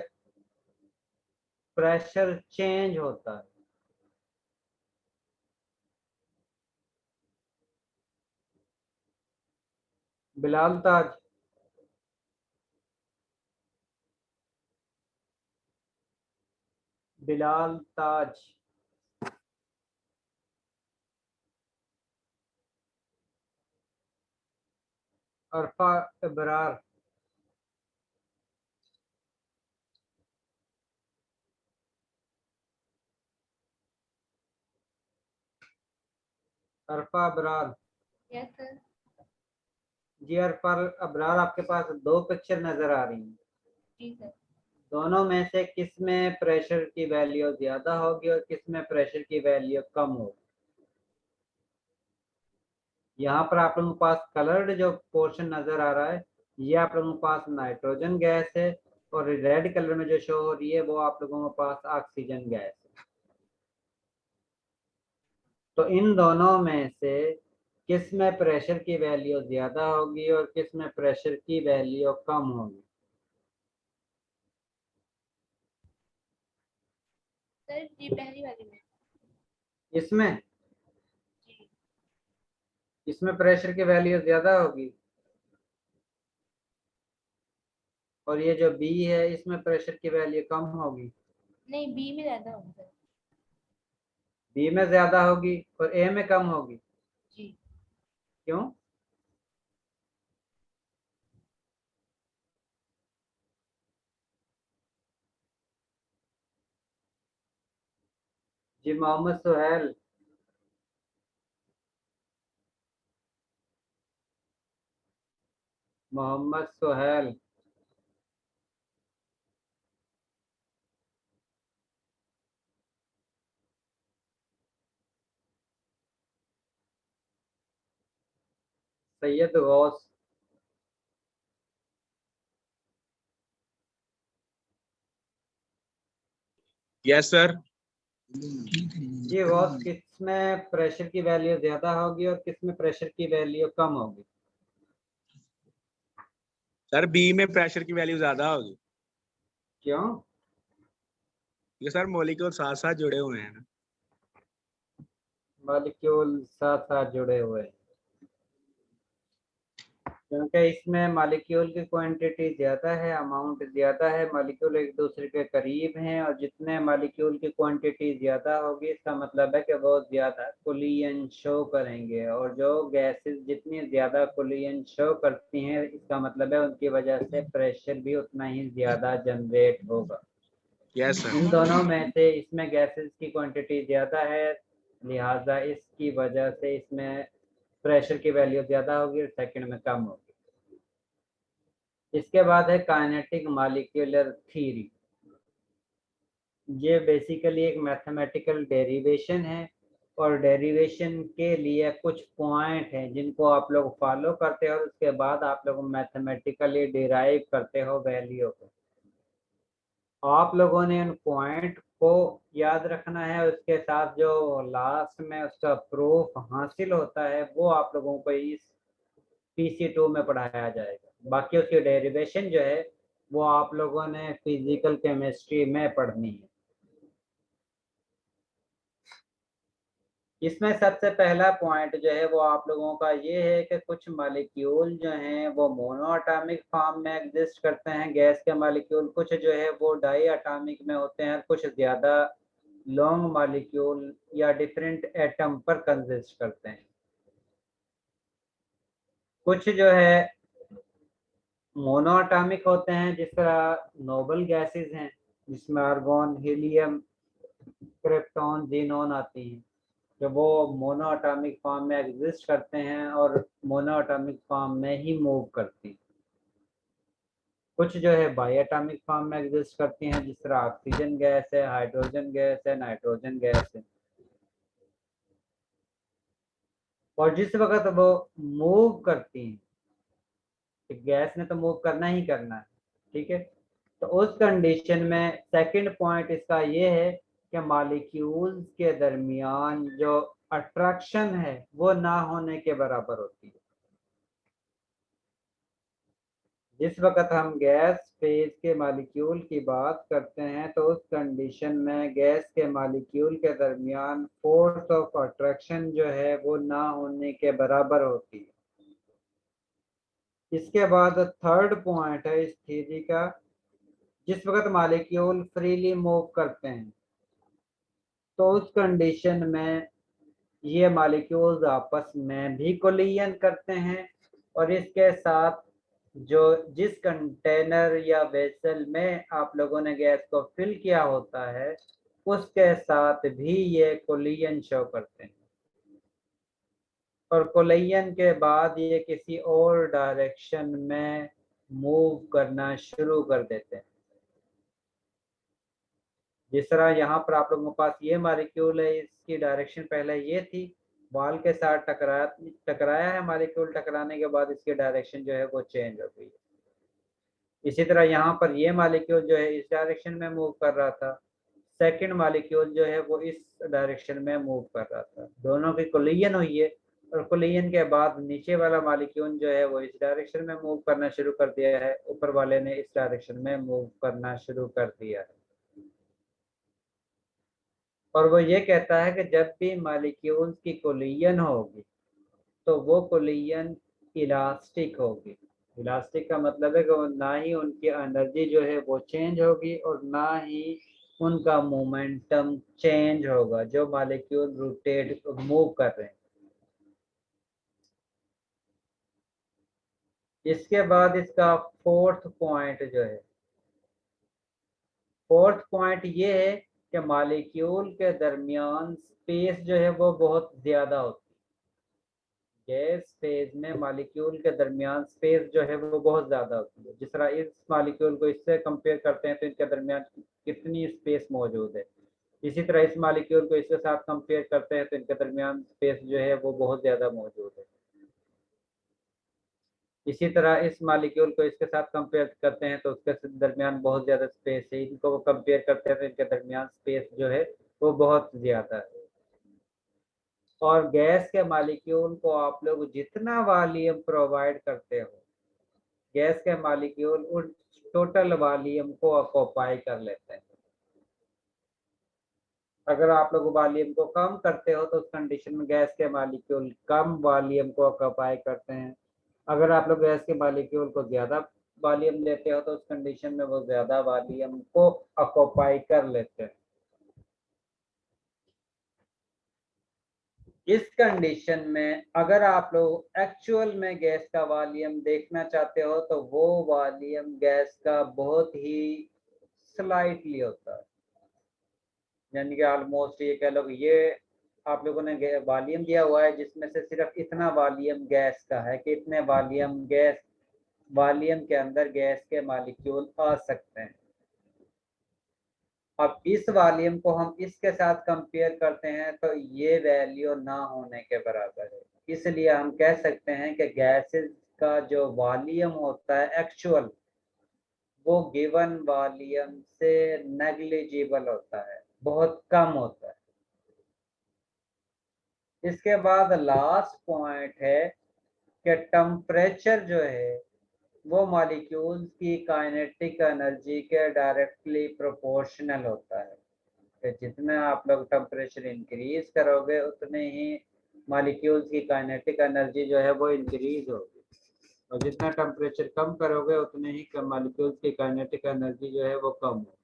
प्रेशर चेंज होता है बिलाल ताज, बिलाल ताज अरफा इब्रार, अरफा अबरार। Yes sir. जी अरफा अबरार, आपके पास दो पिक्चर नजर आ रही हैं। जी सर। दोनों में से किस में प्रेशर की वैल्यू ज्यादा होगी और किस में प्रेशर की वैल्यू कम होगी? यहाँ पर आप लोगों के पास कलर्ड जो पोर्शन नजर आ रहा है ये आप लोगों के पास नाइट्रोजन गैस है और रेड कलर में जो शो हो रही है वो आप लोगों के पास ऑक्सीजन गैस है। तो इन दोनों में से किस में प्रेशर की वैल्यू ज्यादा होगी और किस में प्रेशर की वैल्यू कम होगी? सर जी पहली वाली में। इसमें जी इसमें प्रेशर की वैल्यू ज्यादा होगी और ये जो बी है इसमें प्रेशर की वैल्यू कम होगी। नहीं, बी में ज्यादा होगा सर। बी में ज्यादा होगी और ए में कम होगी। जी क्यों? जी मोहम्मद सुहेल। मोहम्मद सुहेल। सैयद गौस। Yes sir. ये गौस, किस में प्रेशर की वैल्यू ज्यादा होगी और किस में प्रेशर की वैल्यू कम होगी? सर बी में प्रेशर की वैल्यू ज्यादा होगी, क्यों? ये सर मॉलिक्यूल साथ साथ जुड़े हुए हैं ना। मॉलिक्यूल साथ साथ जुड़े हुए हैं क्योंकि इसमें मॉलिक्यूल की क्वांटिटी ज्यादा है, अमाउंट ज्यादा है, मॉलिक्यूल एक दूसरे के करीब हैं और जितने मॉलिक्यूल की क्वांटिटी ज्यादा होगी इसका मतलब है कि वो ज्यादा कोलिजन शो करेंगे और जो गैसेस जितनी ज्यादा कोलिजन शो करती हैं इसका मतलब है उनकी वजह से प्रेशर भी उतना ही ज्यादा जनरेट होगा। Yes sir. इन दोनों में से इसमें गैसेस की क्वांटिटी ज्यादा है, लिहाजा इसकी वजह से इसमें प्रेशर की वैल्यू ज्यादा होगी और सेकंड में कम होगी। इसके बाद है काइनेटिक मॉलिक्यूलर थ्योरी। ये बेसिकली एक मैथमेटिकल डेरिवेशन है और डेरिवेशन के लिए कुछ पॉइंट हैं जिनको आप लोग फॉलो करते हो और उसके बाद आप लोग मैथमेटिकली डिराइव करते हो वैल्यू को। आप लोगों ने उन पॉइंट को याद रखना है और उसके साथ जो लास्ट में उसका प्रूफ हासिल होता है वो आप लोगों को इस PC2 में पढ़ाया जाएगा। बाकी उसकी डेरिवेशन जो है वो आप लोगों ने फिजिकल केमिस्ट्री में पढ़नी है। इसमें सबसे पहला पॉइंट जो है वो आप लोगों का ये है कि कुछ मॉलिक्यूल जो हैं वो मोनोएटॉमिक फॉर्म में एग्जिस्ट करते हैं, गैस के मॉलिक्यूल, कुछ जो है वो डाई एटॉमिक में होते हैं, कुछ ज़्यादा लॉन्ग मॉलिक्यूल या डिफरेंट एटम पर कंसिस्ट करते हैं। कुछ जो है मोनोएटॉमिक होते हैं जिस तरह नोबल गैसेस हैं जिसमें आर्गन, हीलियम, क्रिप्टॉन, जीनोन आती हैं जो वो मोनोएटॉमिक फॉर्म में एग्जिस्ट करते हैं और मोनोएटॉमिक फॉर्म में ही मूव करती हैं। कुछ जो है बायएटॉमिक फॉर्म में एग्जिस्ट करती हैं जिस तरह ऑक्सीजन गैस है, हाइड्रोजन गैस है, नाइट्रोजन गैस है। और जिस वक्त वो मूव करती हैं, गैस ने तो मूव करना ही करना है, ठीक है, तो उस कंडीशन में सेकंड पॉइंट इसका ये है कि मॉलिक्यूल्स के दरमियान जो अट्रैक्शन है वो ना होने के बराबर होती है। जिस वक्त हम गैस फेज के मॉलिक्यूल की बात करते हैं तो उस कंडीशन में गैस के मॉलिक्यूल के दरमियान फोर्स ऑफ अट्रैक्शन जो है वो ना होने के बराबर होती है। इसके बाद थर्ड पॉइंट है इस थ्योरी का, जिस वक्त मॉलिक्यूल फ्रीली मूव करते हैं तो उस कंडीशन में ये मॉलिक्यूल्स आपस में भी कोलिजन करते हैं और इसके साथ जो जिस कंटेनर या वेसल में आप लोगों ने गैस को फिल किया होता है उसके साथ भी ये कोलिजन शो करते हैं और कोलिजन के बाद ये किसी और डायरेक्शन में मूव करना शुरू कर देते हैं। जिस तरह यहाँ पर आप लोगों के पास ये मॉलिक्यूल है, इसकी डायरेक्शन पहले ये थी, वॉल के साथ टकराया है मॉलिक्यूल, टकराने के बाद इसकी डायरेक्शन जो है वो चेंज हो गई। इसी तरह यहाँ पर ये मॉलिक्यूल जो है इस डायरेक्शन में मूव कर रहा था, सेकंड मॉलिक्यूल जो है वो इस डायरेक्शन में मूव कर रहा था, दोनों की कोलिजन हुई है और कोलिजन के बाद नीचे वाला मॉलिक्यूल जो है वो इस डायरेक्शन में मूव करना शुरू कर दिया है, ऊपर वाले ने इस डायरेक्शन में मूव करना शुरू कर दिया है। और वो ये कहता है कि जब भी मॉलिक्यूल्स की कोलिजन होगी तो वो कोलिजन इलास्टिक होगी। इलास्टिक का मतलब है कि ना ही उनकी एनर्जी जो है वो चेंज होगी और ना ही उनका मोमेंटम चेंज होगा जो मॉलिक्यूल रोटेट मूव कर रहे हैं। इसके बाद इसका फोर्थ पॉइंट जो है, फोर्थ पॉइंट ये है कि मॉलिक्यूल के दरमियान स्पेस जो है वो बहुत ज्यादा होती है। गैस फेज में मॉलिक्यूल के दरमियान स्पेस जो है वो बहुत ज्यादा होती है। जिस तरह इस मॉलिक्यूल को इससे कंपेयर करते हैं तो इनके दरमियान कितनी स्पेस मौजूद है, इसी तरह इस मॉलिक्यूल को इसके साथ कंपेयर करते हैं तो इनके दरमियान स्पेस जो है वो बहुत ज्यादा मौजूद है। इसी तरह इस मॉलिक्यूल को इसके साथ कंपेयर करते हैं तो उसके दरमियान बहुत ज़्यादा स्पेस है। इनको कंपेयर करते हैं तो इनके दरमियान स्पेस जो है वो बहुत ज़्यादा है। और गैस के मॉलिक्यूल को आप लोग जितना वॉल्यूम प्रोवाइड करते हो, गैस के मॉलिक्यूल उन टोटल वॉल्यूम को ऑक्यूपाई कर लेते हैं। अगर आप लोग वॉल्यूम को कम करते हो तो उस कंडीशन में गैस के मॉलिक्यूल कम वॉल्यूम को ऑक्यूपाई करते हैं। अगर आप लोग गैस के मॉलिक्यूल को ज़्यादा वॉल्यूम लेते हो तो उस कंडीशन में वो ज़्यादा वॉल्यूम को ऑक्यूपाई कर लेते हैं। इस कंडीशन में अगर आप लोग एक्चुअल में गैस का वॉल्यूम देखना चाहते हो तो वो वॉल्यूम गैस का बहुत ही स्लाइटली होता है, यानी कि ऑलमोस्ट ये कह लो कि ये आप लोगों ने वॉल्यूम दिया हुआ है जिसमें से सिर्फ इतना वॉल्यूम गैस का है कि इतने वॉल्यूम के अंदर गैस के मॉलिक्यूल आ सकते हैं। अब इस वॉल्यूम को हम इसके साथ कंपेयर करते हैं तो ये वैल्यू ना होने के बराबर है। इसलिए हम कह सकते हैं कि गैसेस का जो वॉल्यूम होता है एक्चुअल, वो गिवन वॉल्यूम से नेग्लिजिबल होता है, बहुत कम होता है। इसके बाद लास्ट पॉइंट है कि टेम्परेचर जो है वो मॉलिक्यूल्स की काइनेटिक एनर्जी के डायरेक्टली प्रोपोर्शनल होता है। कि जितना आप लोग टेम्परेचर इंक्रीज करोगे उतने ही मॉलिक्यूल्स की काइनेटिक एनर्जी जो है वो इंक्रीज होगी, और जितना टेम्परेचर कम करोगे उतने ही मॉलिक्यूल्स की काइनेटिक एनर्जी जो है वो कम होगी।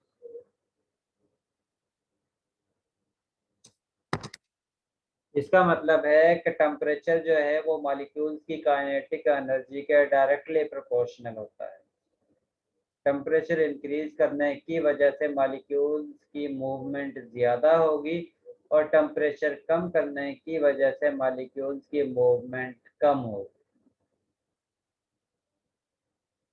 इसका मतलब है कि टेम्परेचर जो है वो मॉलिक्यूल्स की काइनेटिक एनर्जी के डायरेक्टली प्रोपोर्शनल होता है। टेम्परेचर इंक्रीज करने की वजह से मॉलिक्यूल्स की मूवमेंट ज़्यादा होगी और टेम्परेचर कम करने की वजह से मॉलिक्यूल्स की मूवमेंट कम होगी।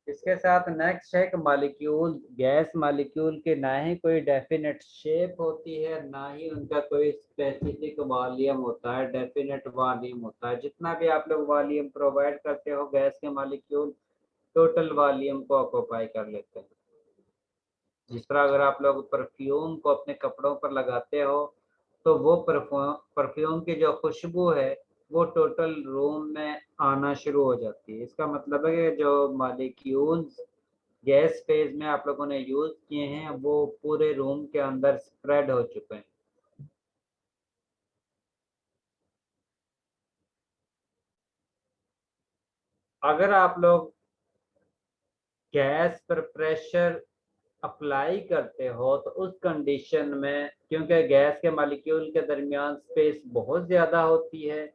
इसके साथ नेक्स्ट है कि मॉलिक्यूल, गैस मॉलिक्यूल की ना ही कोई डेफिनेट शेप होती है, ना ही उनका कोई स्पेसिफिक वॉल्यूम होता है, डेफिनेट वॉल्यूम होता है। जितना भी आप लोग वॉल्यूम प्रोवाइड करते हो गैस के मॉलिक्यूल टोटल वॉल्यूम को ऑक्यूपाई कर लेते हैं। जिस तरह अगर आप लोग परफ्यूम को अपने कपड़ों पर लगाते हो तो वो परफ्यूम की जो खुशबू है वो टोटल रूम में आना शुरू हो जाती है। इसका मतलब है कि जो मॉलिक्यूल्स गैस फेज में आप लोगों ने यूज किए हैं वो पूरे रूम के अंदर स्प्रेड हो चुके हैं। अगर आप लोग गैस पर प्रेशर अप्लाई करते हो तो उस कंडीशन में, क्योंकि गैस के मॉलिक्यूल के दरमियान स्पेस बहुत ज़्यादा होती है,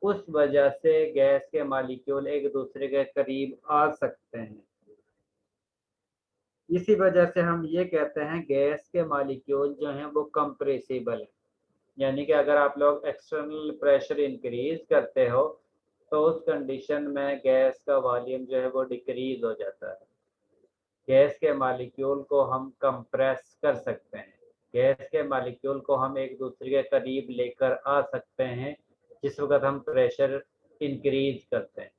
उस वजह से गैस के मॉलिक्यूल एक दूसरे के करीब आ सकते हैं। इसी वजह से हम ये कहते हैं गैस के मॉलिक्यूल जो हैं वो कंप्रेसिबल हैं, यानी कि अगर आप लोग एक्सटर्नल प्रेशर इंक्रीज करते हो तो उस कंडीशन में गैस का वॉल्यूम जो है वो डिक्रीज हो जाता है। गैस के मॉलिक्यूल को हम कंप्रेस कर सकते हैं, गैस के मॉलिक्यूल को हम एक दूसरे के करीब लेकर आ सकते हैं जिस वक्त हम प्रेशर इंक्रीज करते हैं।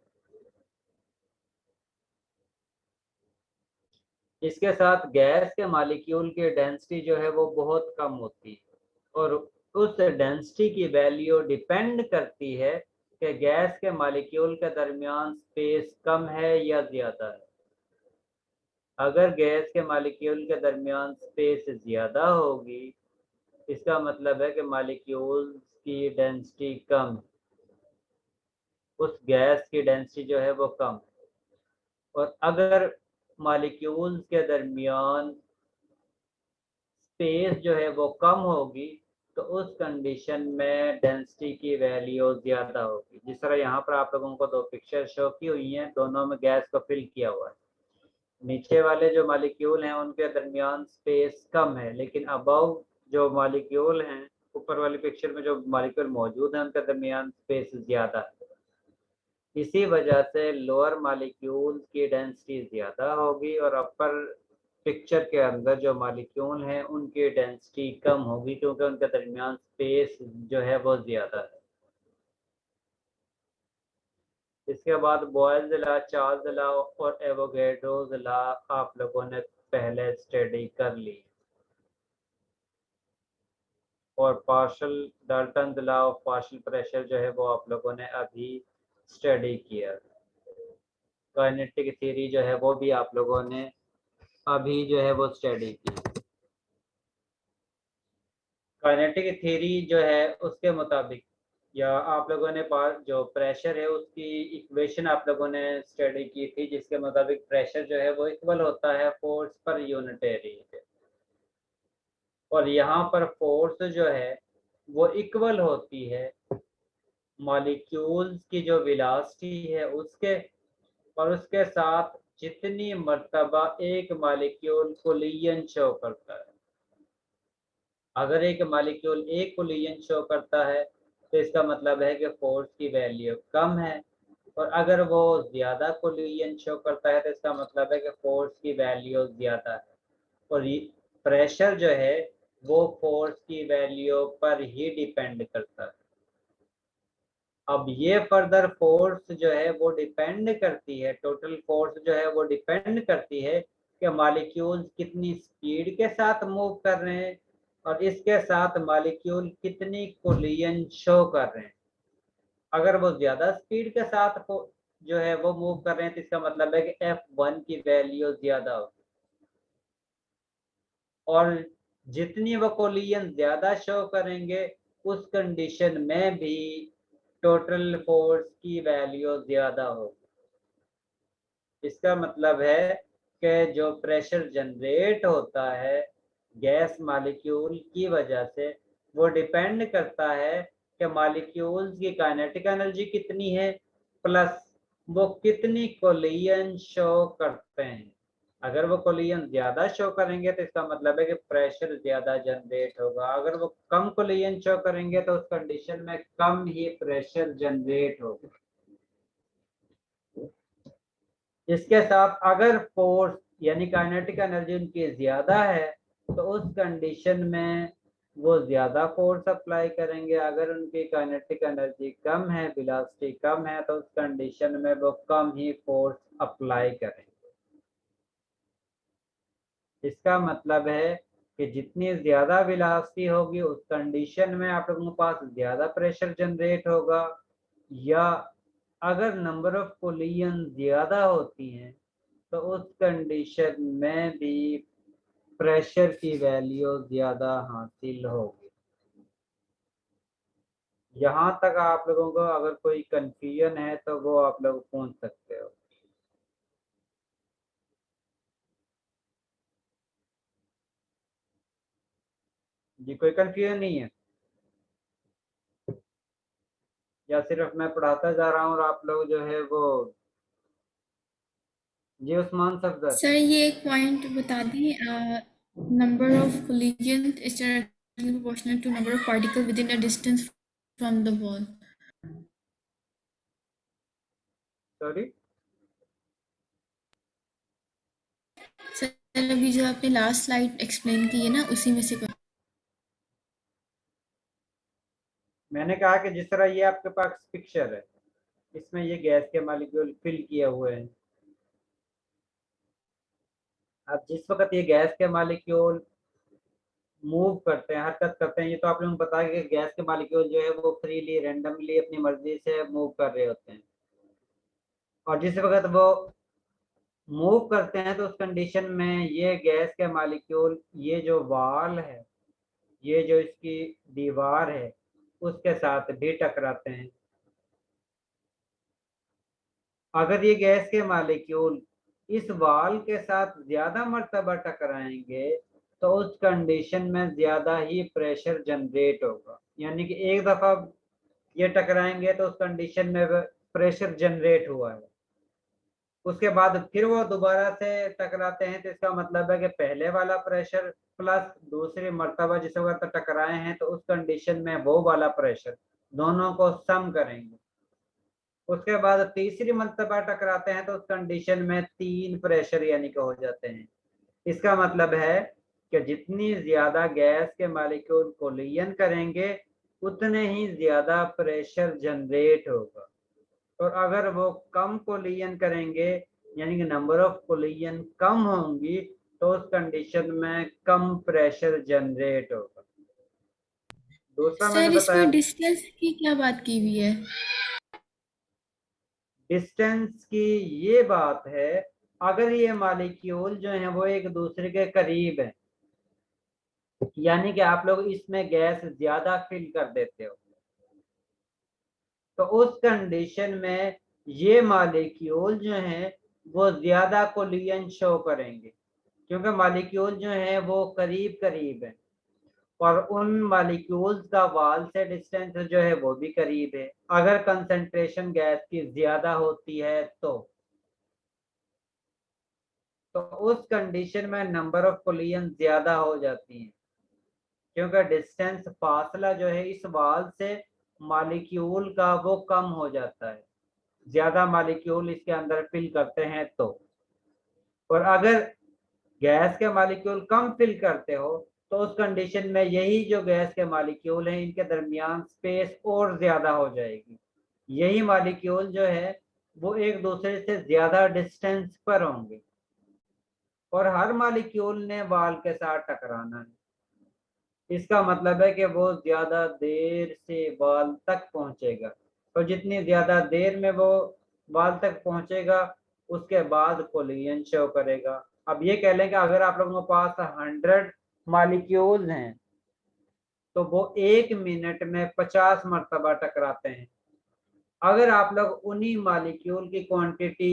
इसके साथ गैस के मॉलिक्यूल की डेंसिटी जो है वो बहुत कम होती है और उस डेंसिटी की वैल्यू डिपेंड करती है कि गैस के मॉलिक्यूल के दरमियान स्पेस कम है या ज़्यादा है। अगर गैस के मॉलिक्यूल के दरमियान स्पेस ज़्यादा होगी इसका मतलब है कि मॉलिक्यूल्स की डेंसिटी कम, उस गैस की डेंसिटी जो है वो कम। और अगर मॉलिक्यूल्स के दरमियान स्पेस जो है वो कम होगी तो उस कंडीशन में डेंसिटी की वैल्यू ज़्यादा होगी। जिस तरह यहाँ पर आप लोगों को दो पिक्चर शो की हुई हैं, दोनों में गैस को फिल किया हुआ है। नीचे वाले जो मॉलिक्यूल हैं उनके दरमियान स्पेस कम है, लेकिन अबव जो मॉलिक्यूल हैं, ऊपर वाली पिक्चर में जो मॉलिक्यूल मौजूद हैं उनके दरमियान स्पेस ज़्यादा है। इसी वजह से लोअर मॉलिक्यूल की डेंसिटी ज़्यादा होगी और अपर पिक्चर के अंदर जो मॉलिक्यूल हैं उनकी डेंसिटी कम होगी, क्योंकि उनके दरमियान स्पेस जो है वो ज़्यादा है। इसके बाद बॉयल्स लॉ, चार्ल्स लॉ और एवोगैड्रोस लॉ आप लोगों ने पहले स्टडी कर ली, और partial Dalton law of partial pressure जो है वो आप लोगों ने अभी स्टडी किया। काइनेटिक थ्योरी जो है वो भी आप लोगों ने अभी जो है वो स्टडी की। काइनेटिक थ्योरी जो है उसके मुताबिक, या आप लोगों ने जो प्रेशर है उसकी इक्वेशन आप लोगों ने स्टडी की थी, जिसके मुताबिक प्रेशर जो है वो इक्वल होता है फोर्स पर यूनिट एरिया, और यहाँ पर फोर्स जो है वो इक्वल होती है मॉलिक्यूल्स की जो वेलोसिटी है उसके, और उसके साथ जितनी मर्तबा एक मॉलिक्यूल कोलिजन शो करता है। अगर एक मॉलिक्यूल एक कोलिजन शो करता है तो इसका मतलब है कि फोर्स की वैल्यू कम है, और अगर वो ज़्यादा कोलिजन शो करता है तो इसका मतलब है कि फोर्स की वैल्यू ज़्यादा है। और प्रेशर जो है वो फोर्स की वैल्यू पर ही डिपेंड करता है। अब ये फर्दर फोर्स जो है वो डिपेंड करती है, टोटल फोर्स जो है वो डिपेंड करती है कि मॉलिक्यूल्स कितनी स्पीड के साथ मूव कर रहे हैं और इसके साथ मॉलिक्यूल कितनी कोलिजन शो कर रहे हैं। अगर वो ज़्यादा स्पीड के साथ जो है वो मूव कर रहे हैं तो इसका मतलब है कि F1 की वैल्यू ज़्यादा होगी, और जितनी वो कोलिजन ज़्यादा शो करेंगे उस कंडीशन में भी टोटल फोर्स की वैल्यू ज़्यादा होगी। इसका मतलब है कि जो प्रेशर जनरेट होता है गैस मॉलिक्यूल की वजह से वो डिपेंड करता है कि मॉलिक्यूल्स की काइनेटिक एनर्जी कितनी है प्लस वो कितनी कोलिजन शो करते हैं। अगर वो कोलिजन ज़्यादा शो करेंगे तो इसका मतलब है कि प्रेशर ज़्यादा जनरेट होगा। अगर वो कम कोलिजन शो करेंगे तो उस कंडीशन में कम ही प्रेशर जनरेट होगा। इसके साथ अगर फोर्स यानी काइनेटिक एनर्जी उनकी ज़्यादा है तो उस कंडीशन में वो ज़्यादा फोर्स अप्लाई करेंगे। अगर उनकी काइनेटिक एनर्जी कम है, वेलोसिटी कम है, तो उस कंडीशन में वो कम ही फोर्स अप्लाई करेंगे। इसका मतलब है कि जितनी ज़्यादा वेलोसिटी होगी उस कंडीशन में आप लोगों के पास ज़्यादा प्रेशर जनरेट होगा, या अगर नंबर ऑफ कोलिजन ज़्यादा होती हैं तो उस कंडीशन में भी प्रेशर की वैल्यू ज़्यादा हासिल होगी। यहाँ तक आप लोगों को अगर कोई कंफ्यूजन है तो वो आप लोग पूछ सकते हो। जी कोई कंफ्यूजन नहीं है, या सिर्फ मैं पढ़ाता जा रहा हूँ और आप लोग जो है वो। जी उस्मान सफदर। सर ये एक पॉइंट बता दें, number of collision is directly proportional to number of particle within a distance from the wall. Sorry sir अभी जो आपने लास्ट स्लाइड एक्सप्लेन की है ना उसी में से मैंने कहा कि जिस तरह ये आपके पास पिक्चर है, इसमें ये गैस के मॉलिक्यूल फिल किए हुए हैं। अब जिस वक्त ये गैस के मॉलिक्यूल मूव करते हैं, हरकत करते हैं, ये तो आप लोगों को पता है कि गैस के मॉलिक्यूल जो है वो फ्रीली रैंडमली अपनी मर्जी से मूव कर रहे होते हैं, और जिस वक्त वो मूव करते हैं तो उस कंडीशन में ये गैस के मॉलिक्यूल, ये जो वॉल है ये जो इसकी दीवार है उसके साथ भी टकराते हैं। अगर ये गैस के मॉलिक्यूल इस वाल के साथ ज्यादा मर्तबा टकराएंगे तो उस कंडीशन में ज्यादा ही प्रेशर जनरेट होगा। यानी कि एक दफा ये टकराएंगे तो उस कंडीशन में प्रेशर जनरेट हुआ है, उसके बाद फिर वो दोबारा से टकराते हैं तो इसका मतलब है कि पहले वाला प्रेशर प्लस दूसरी मर्तबा जिस वक्त टकराए हैं तो उस कंडीशन में वो वाला प्रेशर, दोनों को सम करेंगे। उसके बाद तीसरी मर्तबा टकराते हैं तो उस कंडीशन में 3 प्रेशर यानी कि हो जाते हैं। इसका मतलब है कि जितनी ज्यादा गैस के मॉलिक्यूल कोलिजन करेंगे उतने ही ज्यादा प्रेशर जनरेट होगा, और अगर वो कम कोलिजन करेंगे यानी कि नंबर ऑफ कोलिजन कम होंगी तो उस कंडीशन में कम प्रेशर जनरेट होगा। दूसरा सर मैंने बताया इसमें डिस्टेंस की क्या बात की हुई है? डिस्टेंस की ये बात है, अगर ये मॉलिक्यूल जो है वो एक दूसरे के करीब है, यानी कि आप लोग इसमें गैस ज्यादा फिल कर देते हो, तो उस कंडीशन में ये मॉलिक्यूल जो है वो ज्यादा कोलिजन शो करेंगे, क्योंकि मॉलिक्यूल जो है वो करीब करीब है और उन मॉलिक्यूल्स का वाल से डिस्टेंस जो है वो भी करीब है। अगर कंसंट्रेशन गैस की ज्यादा होती है तो उस कंडीशन में नंबर ऑफ कोलिजन ज्यादा हो जाती है, क्योंकि डिस्टेंस फासला जो है इस वाल से मॉलिक्यूल का वो कम हो जाता है, ज्यादा मॉलिक्यूल इसके अंदर फिल करते हैं तो। और अगर गैस के मॉलिक्यूल कम फिल करते हो तो उस कंडीशन में यही जो गैस के मॉलिक्यूल हैं इनके दरमियान स्पेस और ज्यादा हो जाएगी। यही मॉलिक्यूल जो है वो एक दूसरे से ज्यादा डिस्टेंस पर होंगे और हर मॉलिक्यूल ने वाल के साथ टकराना है। इसका मतलब है कि वो ज्यादा देर से वाल तक पहुंचेगा, तो जितनी ज्यादा देर में वो वाल तक पहुंचेगा उसके बाद कोलिजन शो करेगा। अब ये कह लें कि अगर आप लोगों के पास 100 मॉलिक्यूल्स हैं तो वो 1 मिनट में 50 मरतबा टकराते हैं। अगर आप लोग उन्हीं मॉलिक्यूल की क्वांटिटी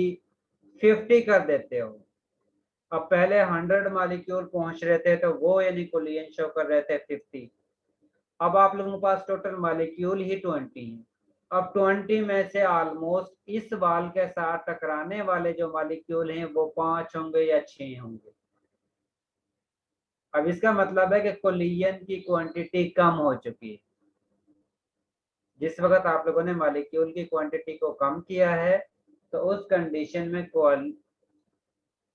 50 कर देते हो, अब पहले 100 मॉलिक्यूल पहुंच रहे थे तो वो यानी कोलिजन शो कर रहे थे 50, अब आप लोगों के पास टोटल मॉलिक्यूल ही 20 हैं। अब 20 में से ऑलमोस्ट इस वाल के साथ टकराने वाले जो मॉलिक्यूल हैं वो 5 होंगे या 6 होंगे। अब इसका मतलब है कि कोलिजन की क्वांटिटी कम हो चुकी है। जिस वक्त आप लोगों ने मॉलिक्यूल की क्वांटिटी को कम किया है तो उस कंडीशन में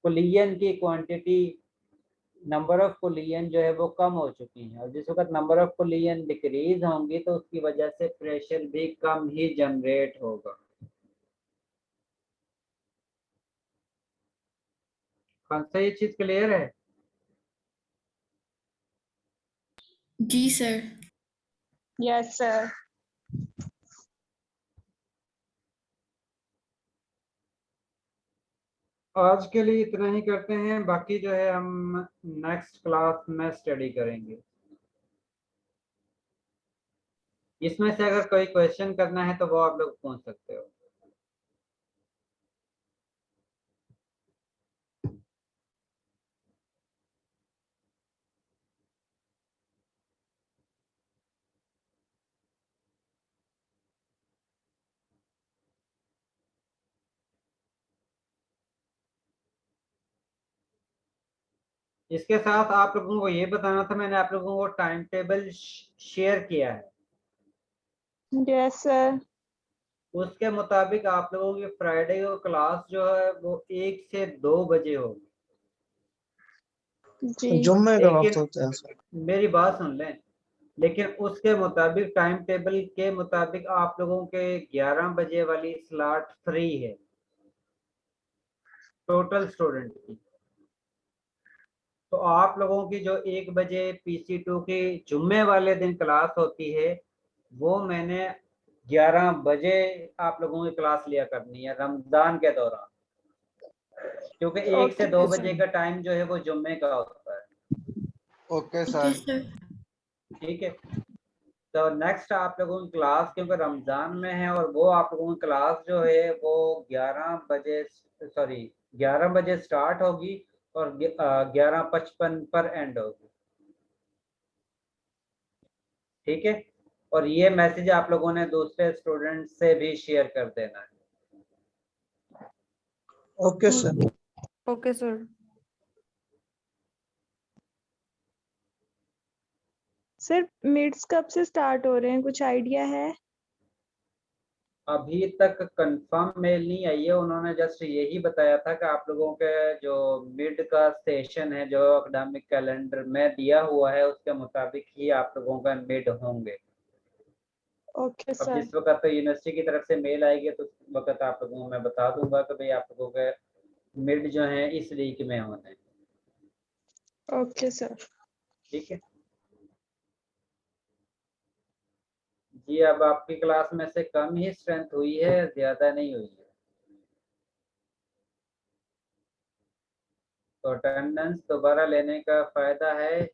कोलिजन की क्वांटिटी, नंबर ऑफ कोलिजन जो है वो कम हो चुकी है, और जिस वक्त नंबर ऑफ कोलिजन डिक्रीज होंगी तो उसकी वजह से प्रेशर भी कम ही जनरेट होगा। कौन सा ये चीज क्लियर है? जी सर। Yes sir. आज के लिए इतना ही करते हैं, बाकी जो है हम नेक्स्ट क्लास में स्टडी करेंगे। इसमें से अगर कोई क्वेश्चन करना है तो वो आप लोग पूछ सकते हो। इसके साथ आप लोगों को ये बताना था, मैंने आप लोगों को टाइम टेबल शेयर किया है। Yes sir. उसके मुताबिक आप लोगों की फ्राइडे को क्लास जो है वो 1 से 2 बजे होगी। जी। जुम्मे का वक्त लेकिन होता है सर। मेरी बात सुन लें, लेकिन उसके मुताबिक टाइम टेबल के मुताबिक आप लोगों के 11 बजे वाली स्लॉट फ्री है टोटल स्टूडेंट की। तो आप लोगों की जो 1 बजे PC2 की जुम्मे वाले दिन क्लास होती है वो मैंने 11 बजे आप लोगों की क्लास लिया करनी है रमजान के दौरान, क्योंकि 1 से 2 बजे का टाइम जो है वो जुम्मे का होता है। Okay okay sir. ठीक है। तो नेक्स्ट आप लोगों की क्लास, क्योंकि रमजान में है और वो आप लोगों की क्लास जो है वो 11 बजे स्टार्ट होगी और 11:55 पर एंड होगी। ठीक है, और ये मैसेज आप लोगों ने दूसरे स्टूडेंट से भी शेयर कर देना है। Okay sir. Okay sir. Sir mids कब से स्टार्ट हो रहे हैं, कुछ आइडिया है? अभी तक कंफर्म मेल नहीं आई है, उन्होंने जस्ट यही बताया था कि आप लोगों के जो मिड का सेशन है जो एकेडमिक कैलेंडर में दिया हुआ है उसके मुताबिक ही आप लोगों का मिड होंगे। ओके अब सर। जिस वक्त तो यूनिवर्सिटी की तरफ से मेल आएगी तो उस वक्त आप लोगों को मैं बता दूंगा कि भाई आप लोगों के मिड जो है इस वीक में होने हैं। Okay sir. ठीक है जी। अब आपकी क्लास में से कम ही स्ट्रेंथ हुई है, ज्यादा नहीं हुई है, तो अटेंडेंस दोबारा लेने का फायदा है।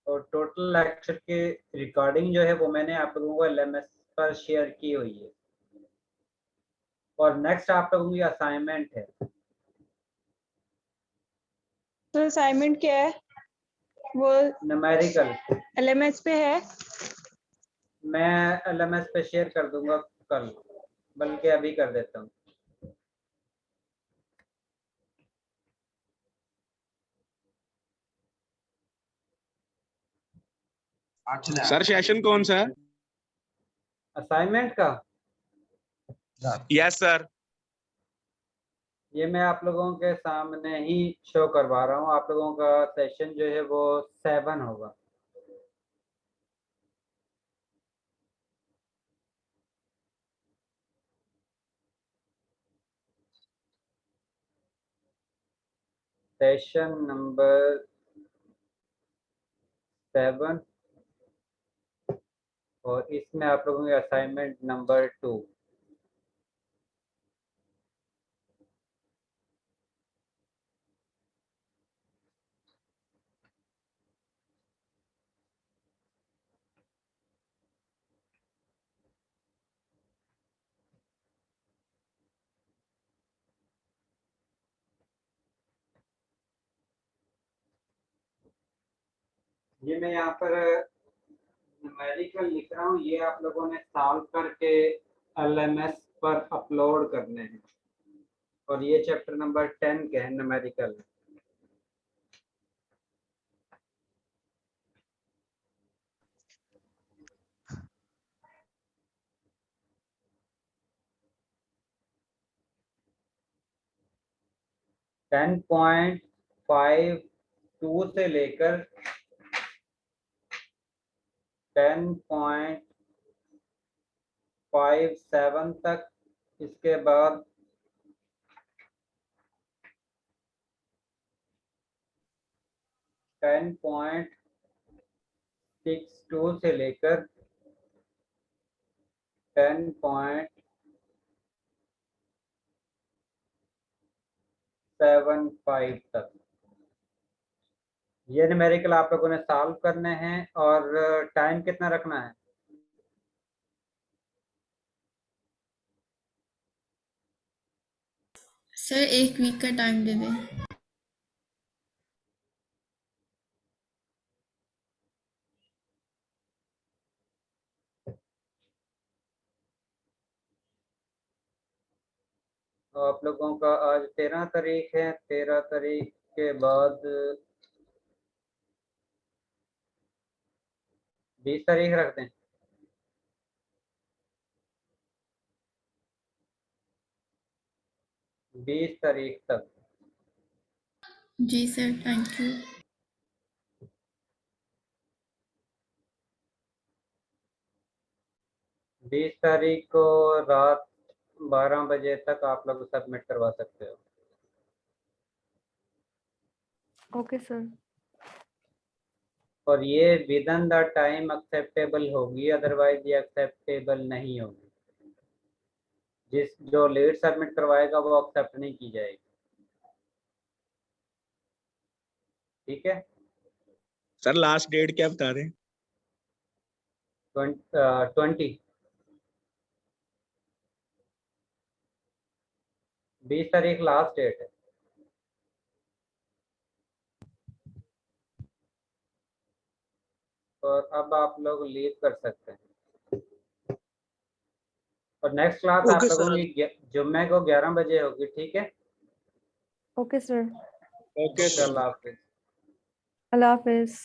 और टोटल लेक्चर की रिकॉर्डिंग जो है वो मैंने आप लोगों को LMS पर शेयर की हुई है। और नेक्स्ट आप लोगों की असाइनमेंट है। तो असाइनमेंट क्या है वो? न्यूमेरिकल। LMS पे है? मैं LMS पे शेयर कर दूंगा कल, बल्कि अभी कर देता हूँ। सर सेशन कौन सा है? असाइनमेंट का यस सर। ये मैं आप लोगों के सामने ही शो करवा रहा हूँ। आप लोगों का सेशन जो है वो 7 होगा। सेशन नंबर 7 और इसमें आप लोगों की असाइनमेंट नंबर 2। ये मैं यहाँ पर न्यूमेरिकल लिख रहा हूँ, ये आप लोगों ने सॉल्व करके LMS पर अपलोड करने हैं। और ये चैप्टर नंबर 10 के है न्यूमेरिकल। टेन पॉइंट 5.2 से लेकर 10.57 तक, इसके बाद 10.62 से लेकर 10.75 तक ये न्यूमेरिकल आप लोगों ने सॉल्व करने हैं। और टाइम कितना रखना है? सर 1 वीक का टाइम दे दें। तो आप लोगों का आज 13 तारीख है, 13 तारीख के बाद 20 तारीख रख दें। बीस तारीख तक। जी सर, थैंक यू। 20 तारीख को रात 12 बजे तक आप लोग सबमिट करवा सकते हो। Okay sir. और ये with in the time acceptable होगी, अदरवाइज ये एक्सेप्टेबल नहीं होगी। जो लेट सबमिट करवाएगा वो एक्सेप्ट नहीं की जाएगी। ठीक है। सर लास्ट डेट क्या बता रहे हैं? 20 तारीख लास्ट डेट है। और अब आप लोग लीव कर सकते हैं। और नेक्स्ट क्लास आप Okay, लोगों sir. की जुम्मे को 11 बजे होगी। ठीक है। Okay sir. Okay sir. अल्लाह हाफिज। अल्लाह हाफिज।